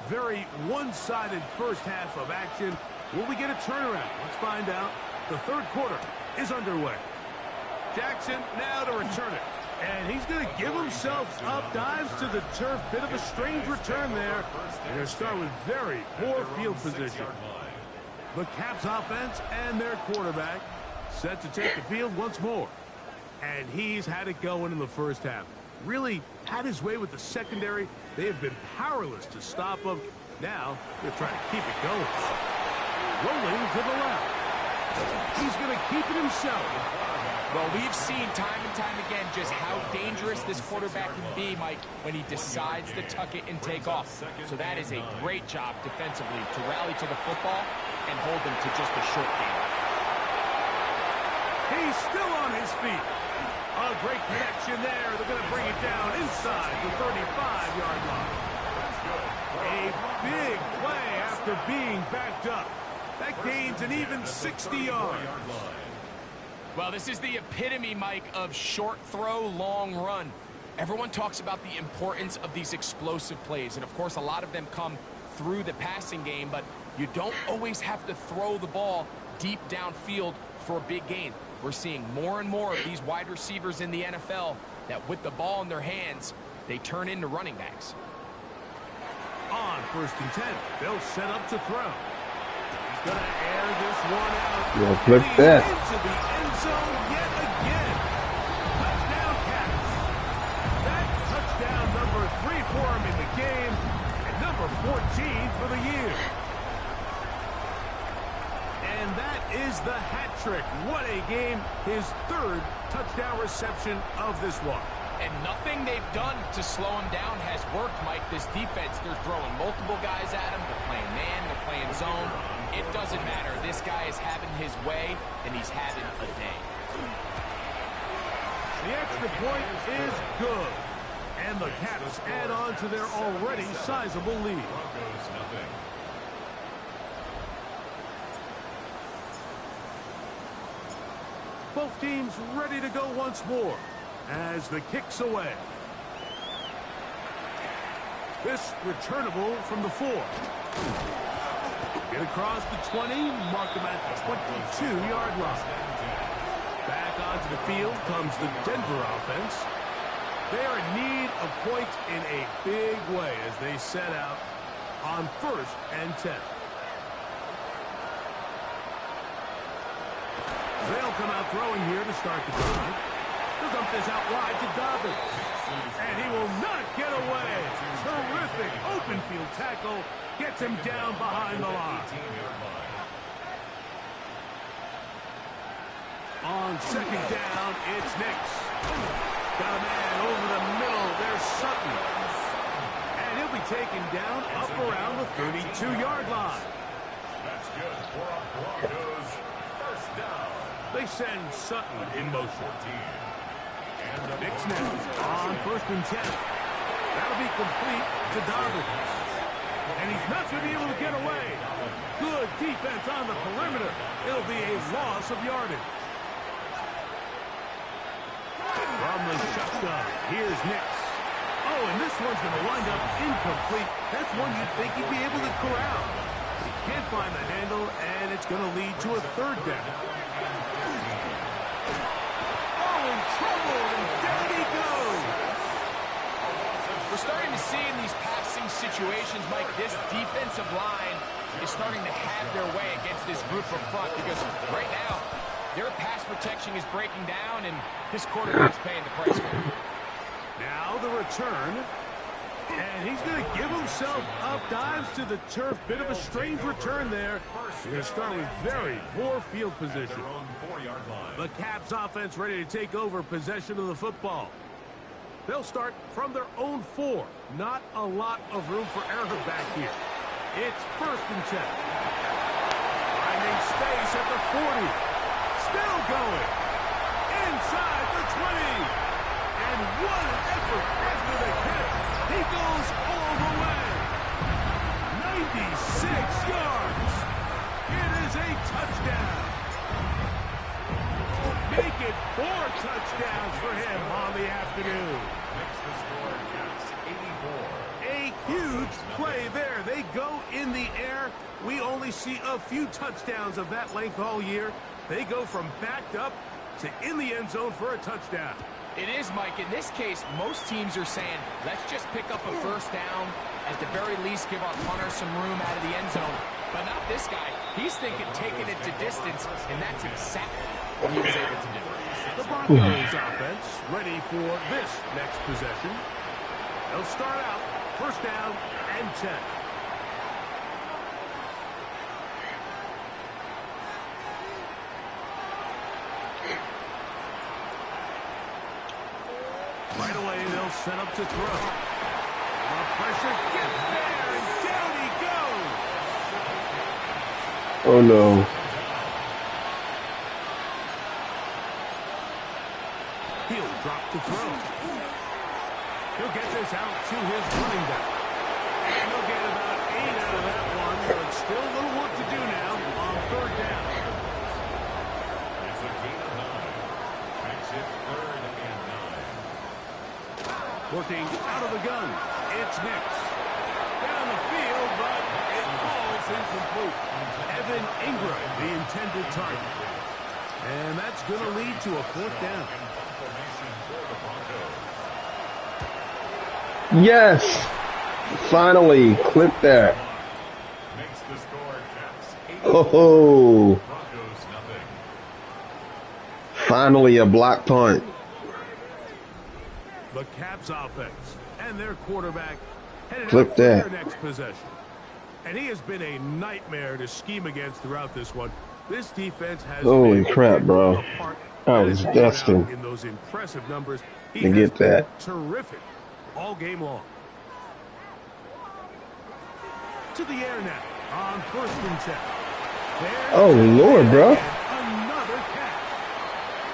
Very one-sided first half of action. Will we get a turnaround? Let's find out. The third quarter is underway. Jackson now to return it. And he's going to give himself up, dives to the turf. Bit of a strange return there. They're going to start with very poor field position. The Caps offense and their quarterback set to take the field once more. And he's had it going in the first half. Really had his way with the secondary. They have been powerless to stop him. Now they're trying to keep it going. Rolling to the left. He's going to keep it himself. Well, we've seen time and time again just how dangerous this quarterback can be, Mike, when he decides to tuck it and take off. So that is a great job defensively to rally to the football and hold them to just a short game. He's still on his feet. A great connection there. They're going to bring it down inside the 35-yard line. A big play after being backed up. That gains an even 60 yards. Well, this is the epitome, Mike, of short throw, long run. Everyone talks about the importance of these explosive plays, and of course a lot of them come through the passing game, but you don't always have to throw the ball deep downfield for a big gain. We're seeing more and more of these wide receivers in the NFL that with the ball in their hands, they turn into running backs. On 1st and 10, they'll set up to throw. He's going to air this one out. Yeah, flip that. Into the end zone yet again. Touchdown Caps. That touchdown number 3 for him in the game, and number 14 for the year. And that is the hat trick. What a game. His 3rd touchdown reception of this one. And nothing they've done to slow him down has worked, Mike. This defense, they're throwing multiple guys at him. They're playing man, they're playing zone. It doesn't matter. This guy is having his way, and he's having a day. The extra point is good. And the Caps add on to their already sizable lead. Both teams ready to go once more. as the kick's away. This returnable from the 4. Get across the 20, mark him at the 22-yard line. Back onto the field comes the Denver offense. They are in need of points in a big way as they set out on 1st and 10. They'll come out throwing here to start the drive. They'll dump this out wide to Dobbins. And he will not get away. Terrific open field tackle. Gets him down behind the line. On 2nd down, it's Nix. Got a man over the middle. There's Sutton. And he'll be taken down up around the 32-yard line. That's good for a Broncos first down. They send Sutton in motion. Nix now on 1st and 10. That'll be complete to Dobbins. And he's not going to be able to get away. Good defense on the perimeter. It'll be a loss of yardage. From the shotgun, here's Nix. Oh, and this one's going to wind up incomplete. That's one you'd think he'd be able to corral. He can't find the handle, and it's going to lead to a 3rd down. Oh, in trouble, and down he goes. We're starting to see in these passing situations, Mike, this defensive line is starting to have their way against this group up front because right now, their pass protection is breaking down, and this quarterback's paying the price for it. Now the return, and he's going to give himself up, dives to the turf. Bit of a strange return there. You're going to start with very poor field position. The Caps offense ready to take over possession of the football. They'll start from their own 4. Not a lot of room for error back here. It's 1st and 10. Finding space at the 40. Still going. Inside the 20. And what an effort after the catch. He goes all the way. 96 yards. It is a touchdown. Make it 4 touchdowns for him on the afternoon. Makes the score Caps 84. A huge play there. They go in the air. We only see a few touchdowns of that length all year. They go from backed up to in the end zone for a touchdown. It is, Mike. In this case, most teams are saying, let's just pick up a 1st down. At the very least, give our punter some room out of the end zone. But not this guy. He's thinking taking it to distance, and that's exactly what he was able to do. The Broncos offense ready for this next possession. They'll start out 1st down and 10. Right away, they'll set up to throw. The pressure gets there, and down he goes. Oh no. He'll drop to throw. He'll get this out to his running back. And he'll get about 8 out of that one, but still a little work to do now on 3rd down. It's a gain of 9. Makes it 3rd and 9. Working out of the gun. It's Nix. Down the field, but it falls incomplete. Evan Ingram, the intended target. And that's going to lead to a 4th down. Yes! Finally, clip that. Makes the score Caps 84. Oh, Broncos nothing. finally a block punt. The Caps offense and their quarterback headed Clip out for that. their next possession. And he has been a nightmare to scheme against throughout this one. This defense has Holy been crap, bro. apart. I was That is borne out destined in those impressive numbers. He to has get been that. terrific all game long. To the air now on 1st and 10. There's Oh, Lord, bro. another catch.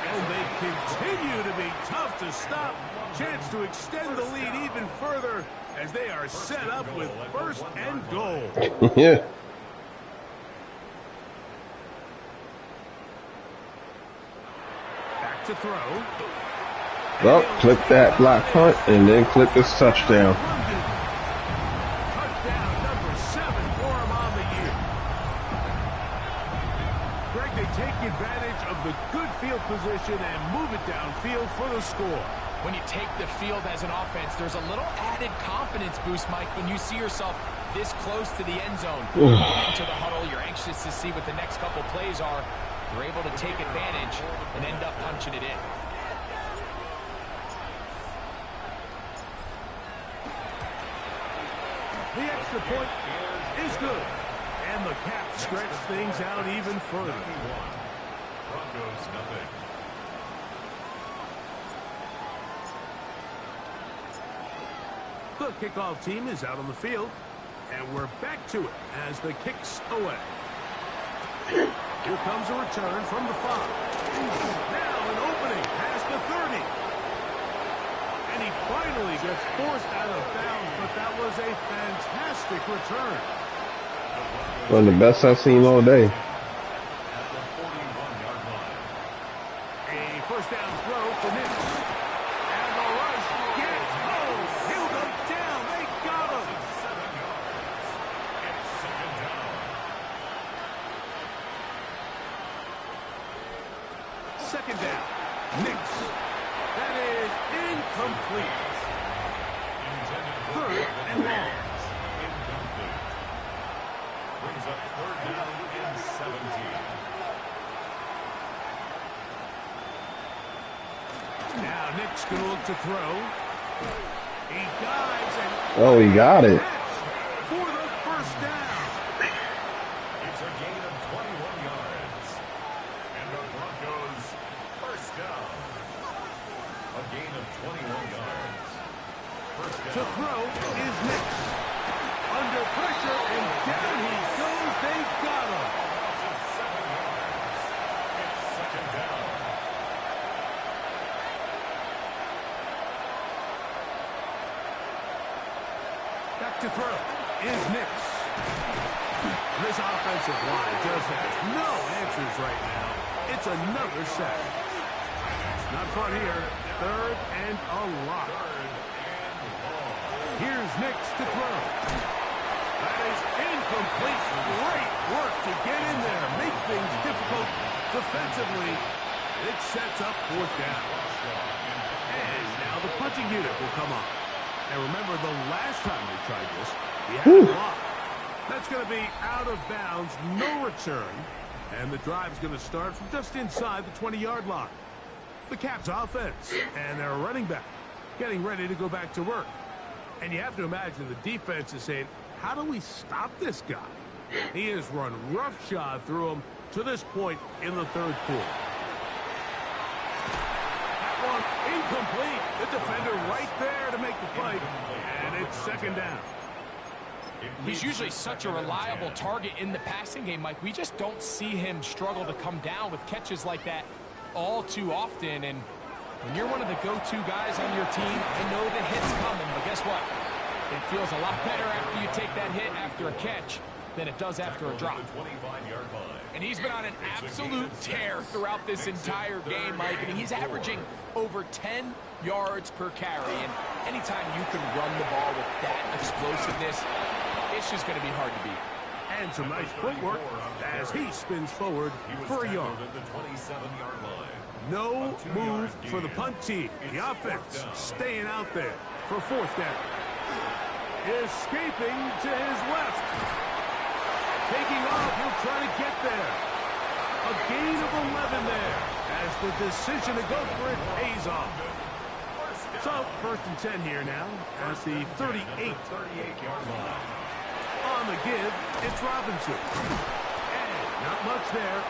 And they continue to be tough to stop. Chance to extend the lead even further as they are set up with 1st and goal. Yeah. Back to throw. Well, clip that block punt and then clip this touchdown. Touchdown number 7 for him on the year. Greg, they take advantage of the good field position and move it downfield for the score. When you take the field as an offense, there's a little added confidence boost, Mike, when you see yourself this close to the end zone. Into the huddle, you're anxious to see what the next couple plays are. You're able to take advantage and end up punching it in. The extra point is good. And the Caps stretch things out even further. Broncos nothing. The kickoff team is out on the field. And we're back to it as the kick's away. Here comes a return from the 5. Now an opening past the 30. And he finally gets forced out of bounds, but that was a fantastic return. One of the best I've seen all day. A first down throw for Nick. And the rush gets home. He'll go down. They got him. 7 yards. It's second down. Second down. Knicks. That is incomplete. Third and long. Incomplete. Brings up third down and 17. Now Nick's going to look to throw. He dives and Oh, he got it. for the first down. It's a gain of 21 yards. And the Broncos first down. A gain of 21 yards. First To down. throw is Nick's. Under pressure and down he goes. They got him. 7 yards. It's second down. Back to throw is Nick's. This offensive line just has no answers right now. It's another sack. Not fun here. Third and a lot. Here's Nick's to throw. That is incomplete. Great work to get in there. Make things difficult defensively. It sets up fourth down. And now the punting unit will come on. And remember, the last time we tried this, we had a block. That's going to be out of bounds, no return. And the drive's going to start from just inside the 20-yard line. The Caps offense and their running back getting ready to go back to work. And you have to imagine the defense is saying, how do we stop this guy? He has run roughshod through him to this point in the third quarter. That one incomplete. The defender right there to make the play. And it's second down. He's usually such a reliable target in the passing game, Mike. We just don't see him struggle to come down with catches like that all too often. And when you're one of the go-to guys on your team, I know the hit's coming, but guess what? It feels a lot better after you take that hit after a catch than it does after a drop. And he's been on an absolute tear throughout this entire game, Mike. I mean, he's averaging over 10 yards per carry. And anytime you can run the ball with that explosiveness, it's just going to be hard to beat. And some nice footwork as he spins forward for a yard. No move for the punt team. The offense staying out there for fourth down. Escaping to his left. Taking off, he'll try to get there. A gain of 11 there as the decision to go for it pays off. So, first and 10 here now at the 38-yard line. On the give, it's Robinson. And not much there.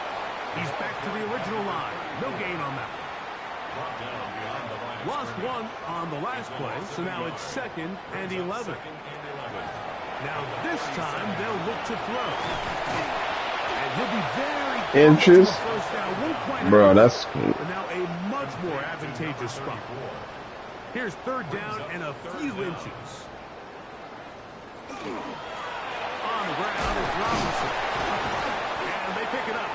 He's back to the original line. No gain on that one. Lost one on the last play, so now it's second and 11. Now this time they'll look to throw. And he'll be very inches. First down. Won't quite Bro, that's but now a much more advantageous spot. Here's third down and a few inches. On the ground is Robinson. And they pick it up.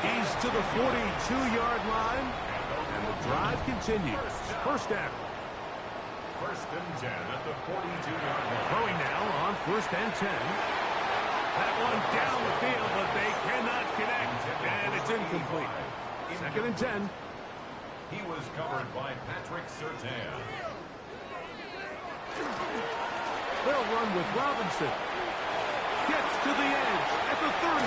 He's to the 42-yard line. And the drive continues. first down. First and 10 at the 42-yard line. Throwing now on first and 10. That one down the field, but they cannot connect, and it's incomplete. Second and 10. He was covered by Patrick Surtain. They'll run with Robinson. Gets to the edge at the 30.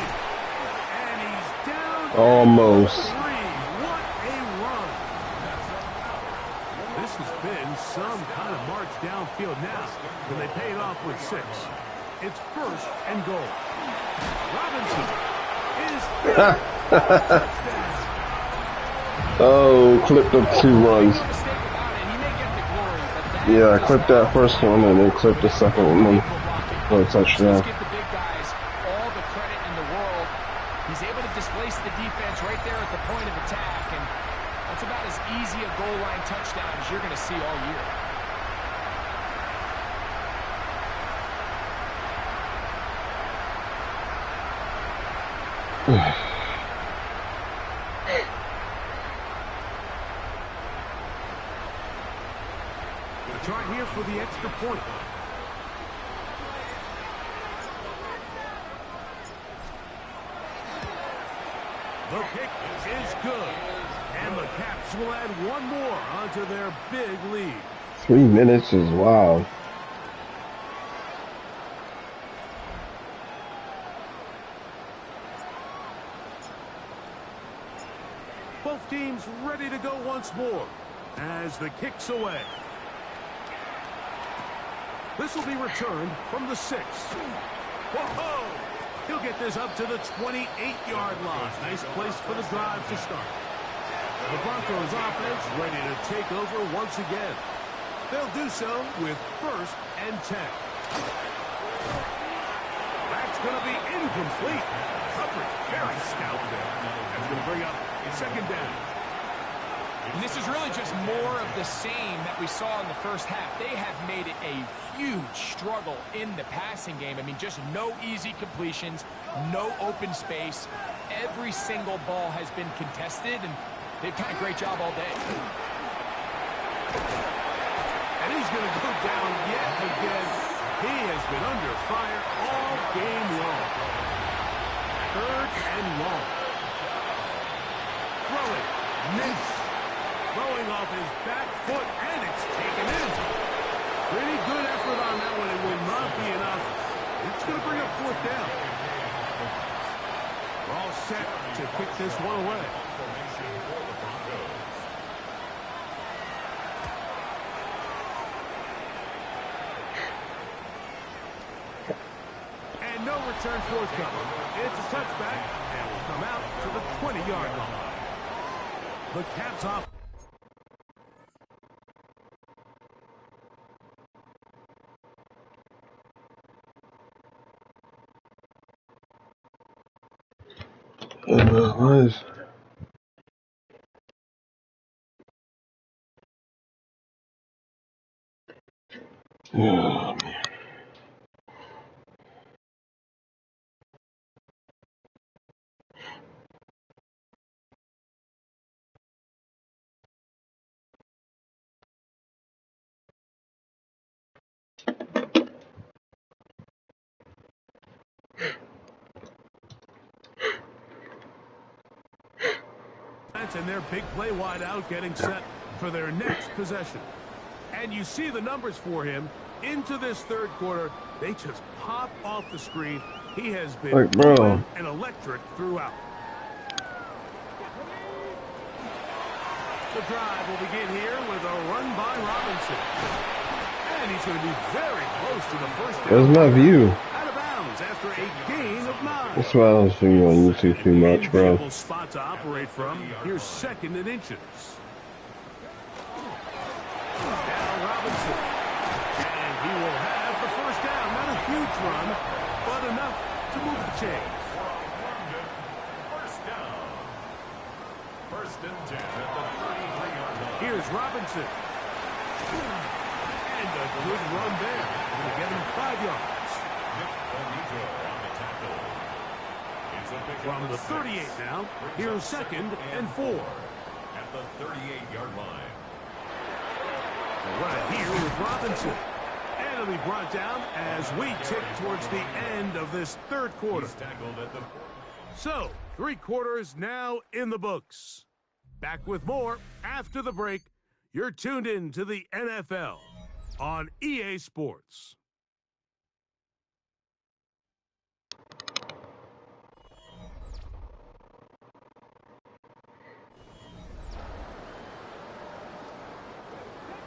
And he's down. Almost. At the 3. What a run. This has been some kind of march downfield now, and they pay it off with 6. It's first and goal. Robinson is Oh, clipped up 2 runs. Yeah, I clipped that first one and then clipped the second one for a touchdown. Let's give the big guys all the credit in the world. He's able to displace the defense right there at the point of attack, and that's about as easy a goal line touchdown as you're going to see all year. We'll try here for the extra point. The kick is good. And the Caps will add one more onto their big lead. 3 minutes is wild. Both teams ready to go once more as the kick's away. This will be returned from the 6. Whoa! He'll get this up to the 28-yard line. Nice place for the drive to start. The Broncos offense ready to take over once again. They'll do so with first and 10. That's going to be incomplete. Coverage very stout there. That's going to bring up second down. And this is really just more of the same that we saw in the first half. They have made it a huge struggle in the passing game. I mean, just no easy completions, no open space. Every single ball has been contested, and they've done a great job all day. And he's going to go down yet again. He has been under fire all game long. Third and long. Throwing. Miss. Throwing off his back foot, and it's taken in. Pretty good effort on that one. It will not be enough. It's going to bring up fourth down. We're all set to kick this one away. And no return forthcoming. It's a touchback, and will come out to the 20-yard line. The Caps off. Nice. Oh, man. And their big play wide out getting set for their next possession. And you see the numbers for him into this third quarter. They just pop off the screen. He has been bro. And electric throughout. The drive will begin here with a run by Robinson. And he's going to be very close to the first down. Where's my view? Out of bounds after a gain of 9. That's why I was seeing on YouTube too much, bro. Enviable spot to operate from. Here's second and inches. Now Robinson. And he will have the first down. Not a huge run, but enough to move the chains. First down. First and 10 at the 33-yard line. Here's Robinson. And a good run there. Going to get him 5 yards. From the 38 now, here's second and 4. At the 38-yard line. They'll run it here with Robinson. And it'll be brought down as we tick towards the end of this third quarter. So, 3 quarters now in the books. Back with more after the break. You're tuned in to the NFL on EA Sports.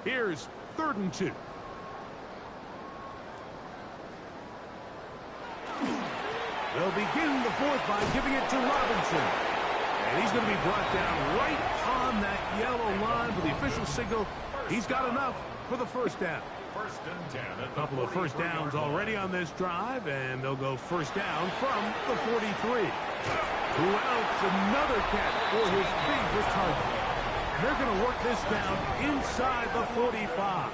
Here's 3rd and 2. They'll begin the fourth by giving it to Robinson. And he's going to be brought down right on that yellow line with the official signal. He's got enough for the first down. First and 10. A couple of first downs already on this drive, and they'll go first down from the 43. Who else? Another catch for his favorite target. They're going to work this down inside the 45.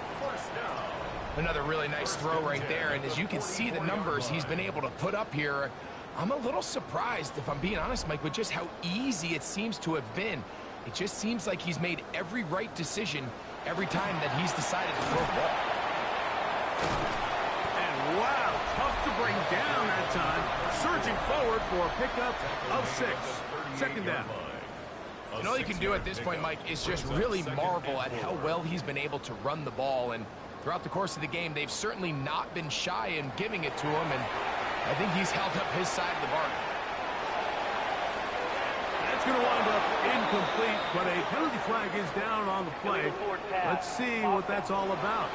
Another really nice throw right there, and as you can see the numbers he's been able to put up here, I'm a little surprised, if I'm being honest, Mike, with just how easy it seems to have been. It just seems like he's made every right decision every time that he's decided to throw the ball. And wow, tough to bring down that time. Surging forward for a pickup of 6. Second down. And all you can do at this point, Mike, is just really marvel at how well he's been able to run the ball. And throughout the course of the game, they've certainly not been shy in giving it to him. And I think he's held up his side of the bargain. That's going to wind up incomplete, but a penalty flag is down on the play. Let's see what that's all about.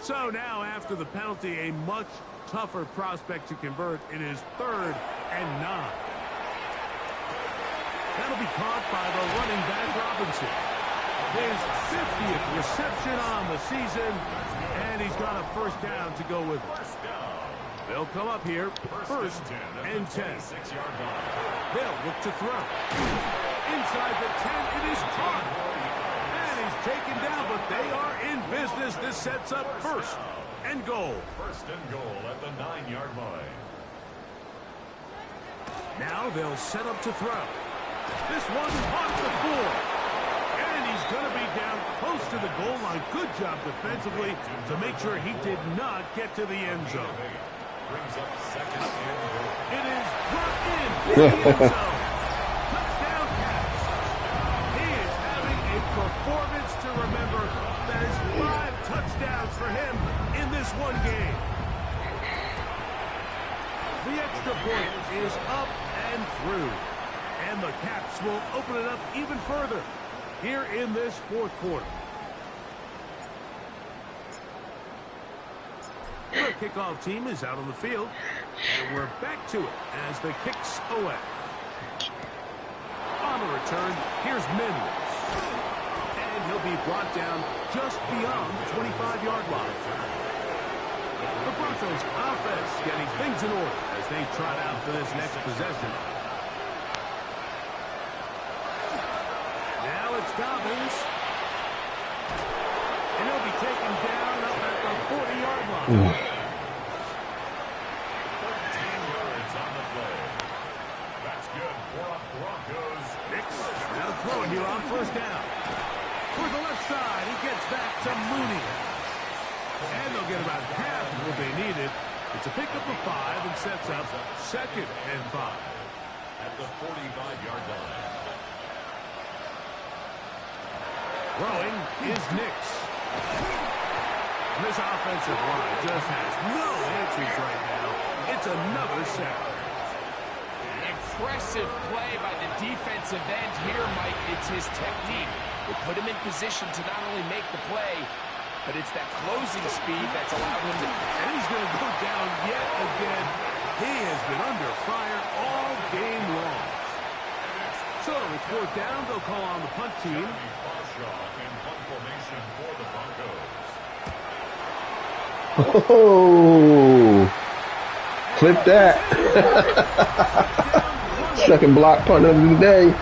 So now, after the penalty, a much tougher prospect to convert. It is 3rd and 9. That'll be caught by the running back, Robinson. His 50th reception on the season, and he's got a first down to go with it. They'll come up here, 1st and 10. They'll look to throw. Inside the 10, it is caught. Taken down, but they are in business. This sets up 1st and goal. 1st and goal at the 9-yard line. Now they'll set up to throw. This one on the floor. And he's going to be down close to the goal line. Good job defensively to make sure he did not get to the end zone. Brings up 2nd and goal. It is brought in the end zone. Touchdown pass. He is having a performance to remember. That is 5 touchdowns for him in this one game. The extra point is up and through. And the Caps will open it up even further here in this 4th quarter. The kickoff team is out on the field. And we're back to it as the kicks away. On the return, here's Mims. And he'll be brought down just beyond the 25-yard line. The Broncos offense getting things in order as they trot out for this next possession. Now it's Dobbins. And he'll be taken down up at the 40-yard line. 13 yards on the play. That's good for the Broncos. Nix, now throwing here on 1st down. For the left side, he gets back to Mooney. And they'll get about half of what they needed. It's a pickup of 5 and sets up 2nd and 5. At the 45-yard line. Throwing is Nix. This offensive line just has no answers right now. It's another sack. Impressive play by the defensive end here, Mike. It's his technique. It put him in position to not only make the play, but it's that closing speed that's allowed him to... And he's going to go down yet again. He has been under fire all game long. So it's 4th down. They'll call on the punt team. In punt formation for the Broncos. Oh, clip that. Second block punt of the day.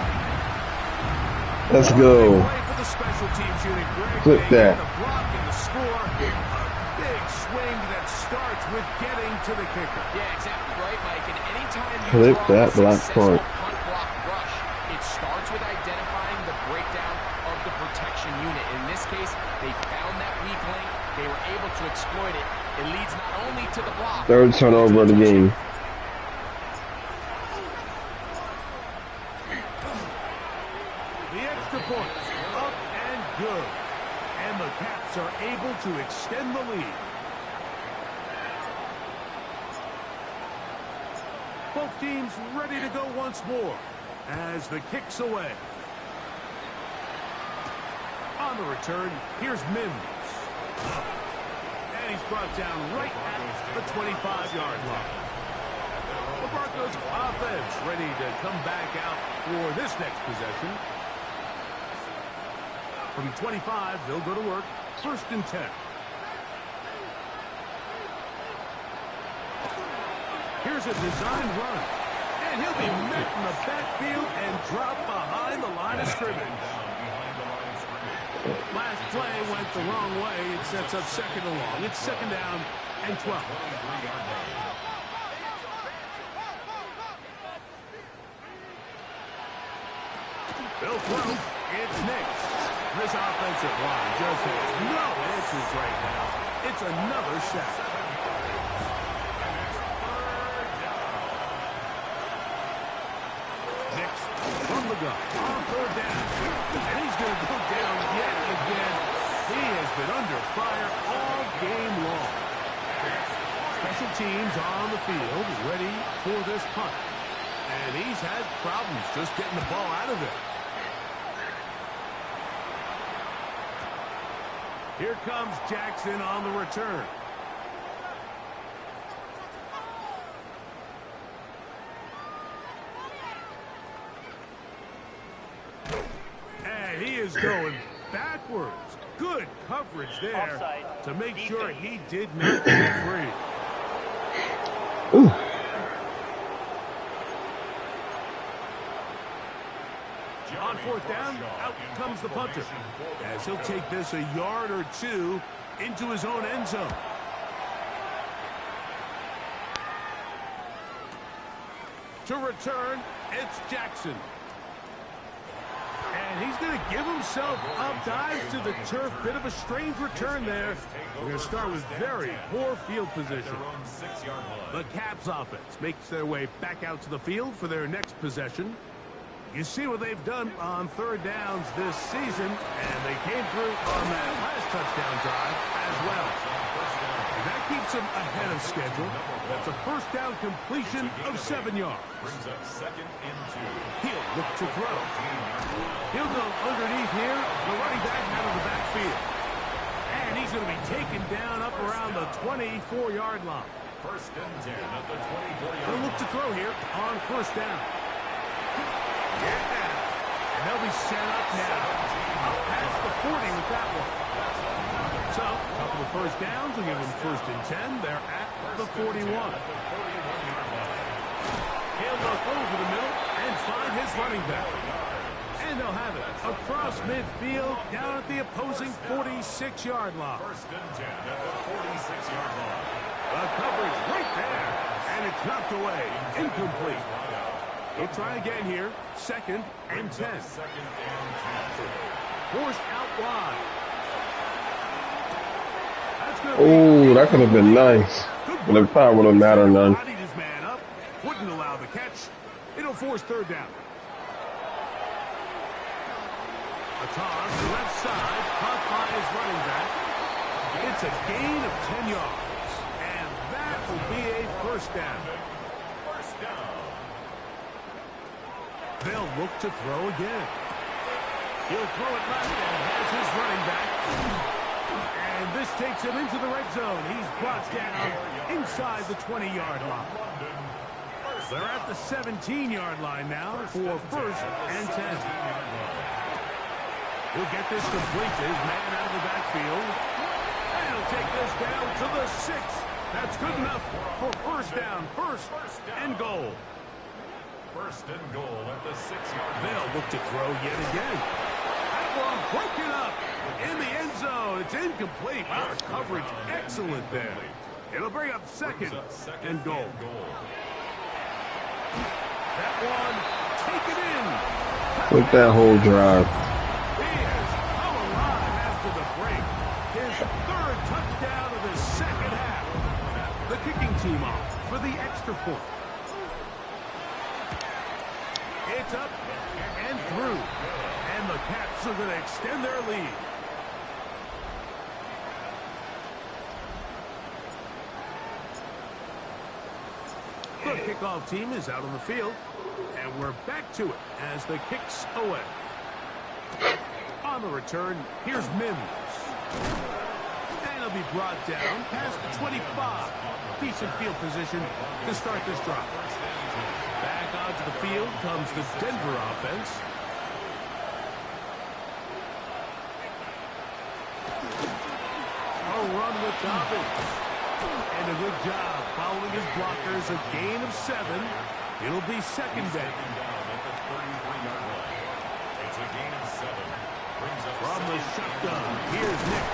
Let's go. Play for the special teams unit, Greg. Flip They that. get the block and the score. A big swing that starts with getting to the kicker. Yeah, exactly right, Mike. And anytime you Flip draw that a black successful punt. punt block rush, it starts with identifying the breakdown of the protection unit. In this case, they found that weak link. They were able to exploit it. It leads not only to the block. Third turnover of the game. The extra points, up and good. And the Caps are able to extend the lead. Both teams ready to go once more as the kick's away. On the return, here's Mims. And he's brought down right at the 25-yard line. The Broncos offense ready to come back out for this next possession. From 25, they'll go to work. 1st and 10. Here's a design run. And he'll be met in the backfield and dropped behind the line of scrimmage. Last play went the wrong way. It sets up 2nd and long. It's 2nd down and 12. They'll throw. It's Nix. This offensive line just has no answers right now. It's another sack. Nix from the gun on 3rd down. And he's going to go down yet again. He has been under fire all game long. Special teams on the field ready for this punt. And he's had problems just getting the ball out of there. Here comes Jackson on the return. And he is going backwards. Good coverage there Offside. to make sure he did not get free. Ooh. On 4th down, out comes the punter, as he'll take this a yard or two into his own end zone. To return, it's Jackson. And he's going to give himself up, dives to the turf. Bit of a strange return there. We're going to start with very poor field position. The Caps offense makes their way back out to the field for their next possession. You see what they've done on 3rd downs this season, and they came through on that last touchdown drive as well. And that keeps them ahead of schedule. That's a 1st down completion of 7 yards. Brings up 2nd and 2. He'll look to throw. He'll go underneath here, the running back out of the backfield. And he's going to be taken down up around the 24-yard line. 1st and 10 at the 24-yard line. He'll look to throw here on 1st down. Yeah, and they'll be set up now. Up past the 40 with that one. So, a couple of 1st downs will give them 1st and 10. They're at the 41. He'll look over the middle and find his running back. And they'll have it across midfield down at the opposing 46-yard line. 1st and 10 at the 46-yard line. The coverage right there. And it's knocked away. Incomplete. He'll try again here. 2nd and 10. 2nd and 10. Forced out wide. Oh, that could have been nice. But it probably would have mattered none. Bodied his man up. Wouldn't allow the catch. It'll force 3rd down. A toss left side. Caught by his running back. It's a gain of 10 yards. And that will be a 1st down. 1st down. They'll look to throw again. He'll throw it left and has his running back. And this takes him into the red zone. He's brought down inside the 20-yard line. They're at the 17-yard line now for 1st and 10. He'll get this complete to his man out of the backfield. And he'll take this down to the 6. That's good enough for 1st down. 1st and goal. 1st and goal at the 6-yard line. They'll look to throw yet again. broken up in the end zone. It's incomplete. Wow, coverage excellent there. It'll bring up second and goal. That one taken in. With that whole drive. He has come alive after the break. His third touchdown of his second half. The kicking team off for the extra point. It's up and through. And the Cats are going to extend their lead. The kickoff team is out on the field. And we're back to it as the kicks away. On the return, here's Mims. And he'll be brought down past the 25. Decent field position to start this drive. Back onto the field comes the Denver offense. A run with Dobbins. And a good job following his blockers. A gain of 7. It'll be second down. It's a gain of 7. From the shotgun, here's Nix.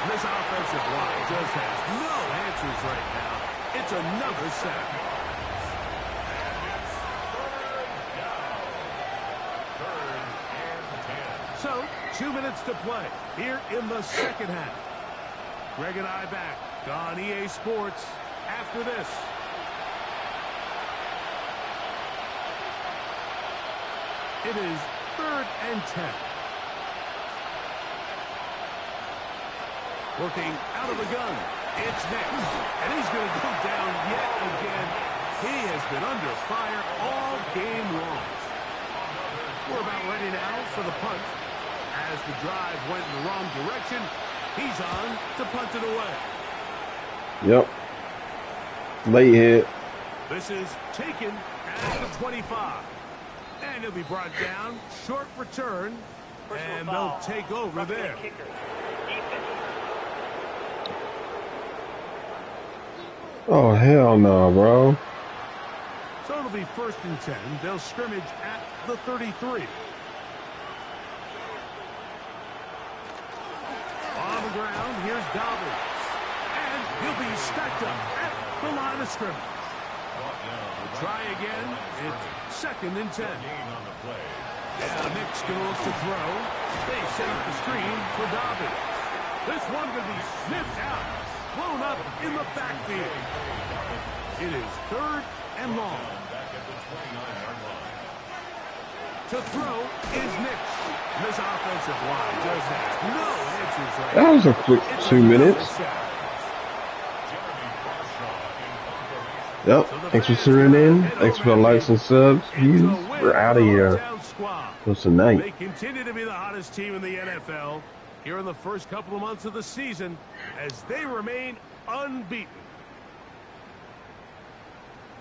This offensive line just has no answers right now. It's another sack. So, 2 minutes to play here in the second half. Greg and I back on EA Sports after this. It is 3rd and 10. Looking out of the gun. It's Nix. And he's going to go down yet again. He has been under fire all game long. We're about ready now for the punt. As the drive went in the wrong direction, he's on to punt it away. Yep. Late hit. This is taken at the 25. And he'll be brought down. Short return. And they'll take over there. Oh, hell no, bro. So it'll be 1st and 10. They'll scrimmage at the 33. On the ground, here's Dobbins. And he'll be stacked up at the line of scrimmage. We'll try again. It's 2nd and 10. Now Nick's going to look to throw. They set up the screen for Dobbins. This one going to be sniffed out. Blown up in the backfield. It is 3rd and long. To throw is Nix. This offensive line just has no answers right now. That was a quick 2 minutes. Yep. Thanks for tuning in. Thanks for the likes and subs. We're out of here. Till tonight. They continue to be the hottest team in the NFL here in the first couple of months of the season as they remain unbeaten.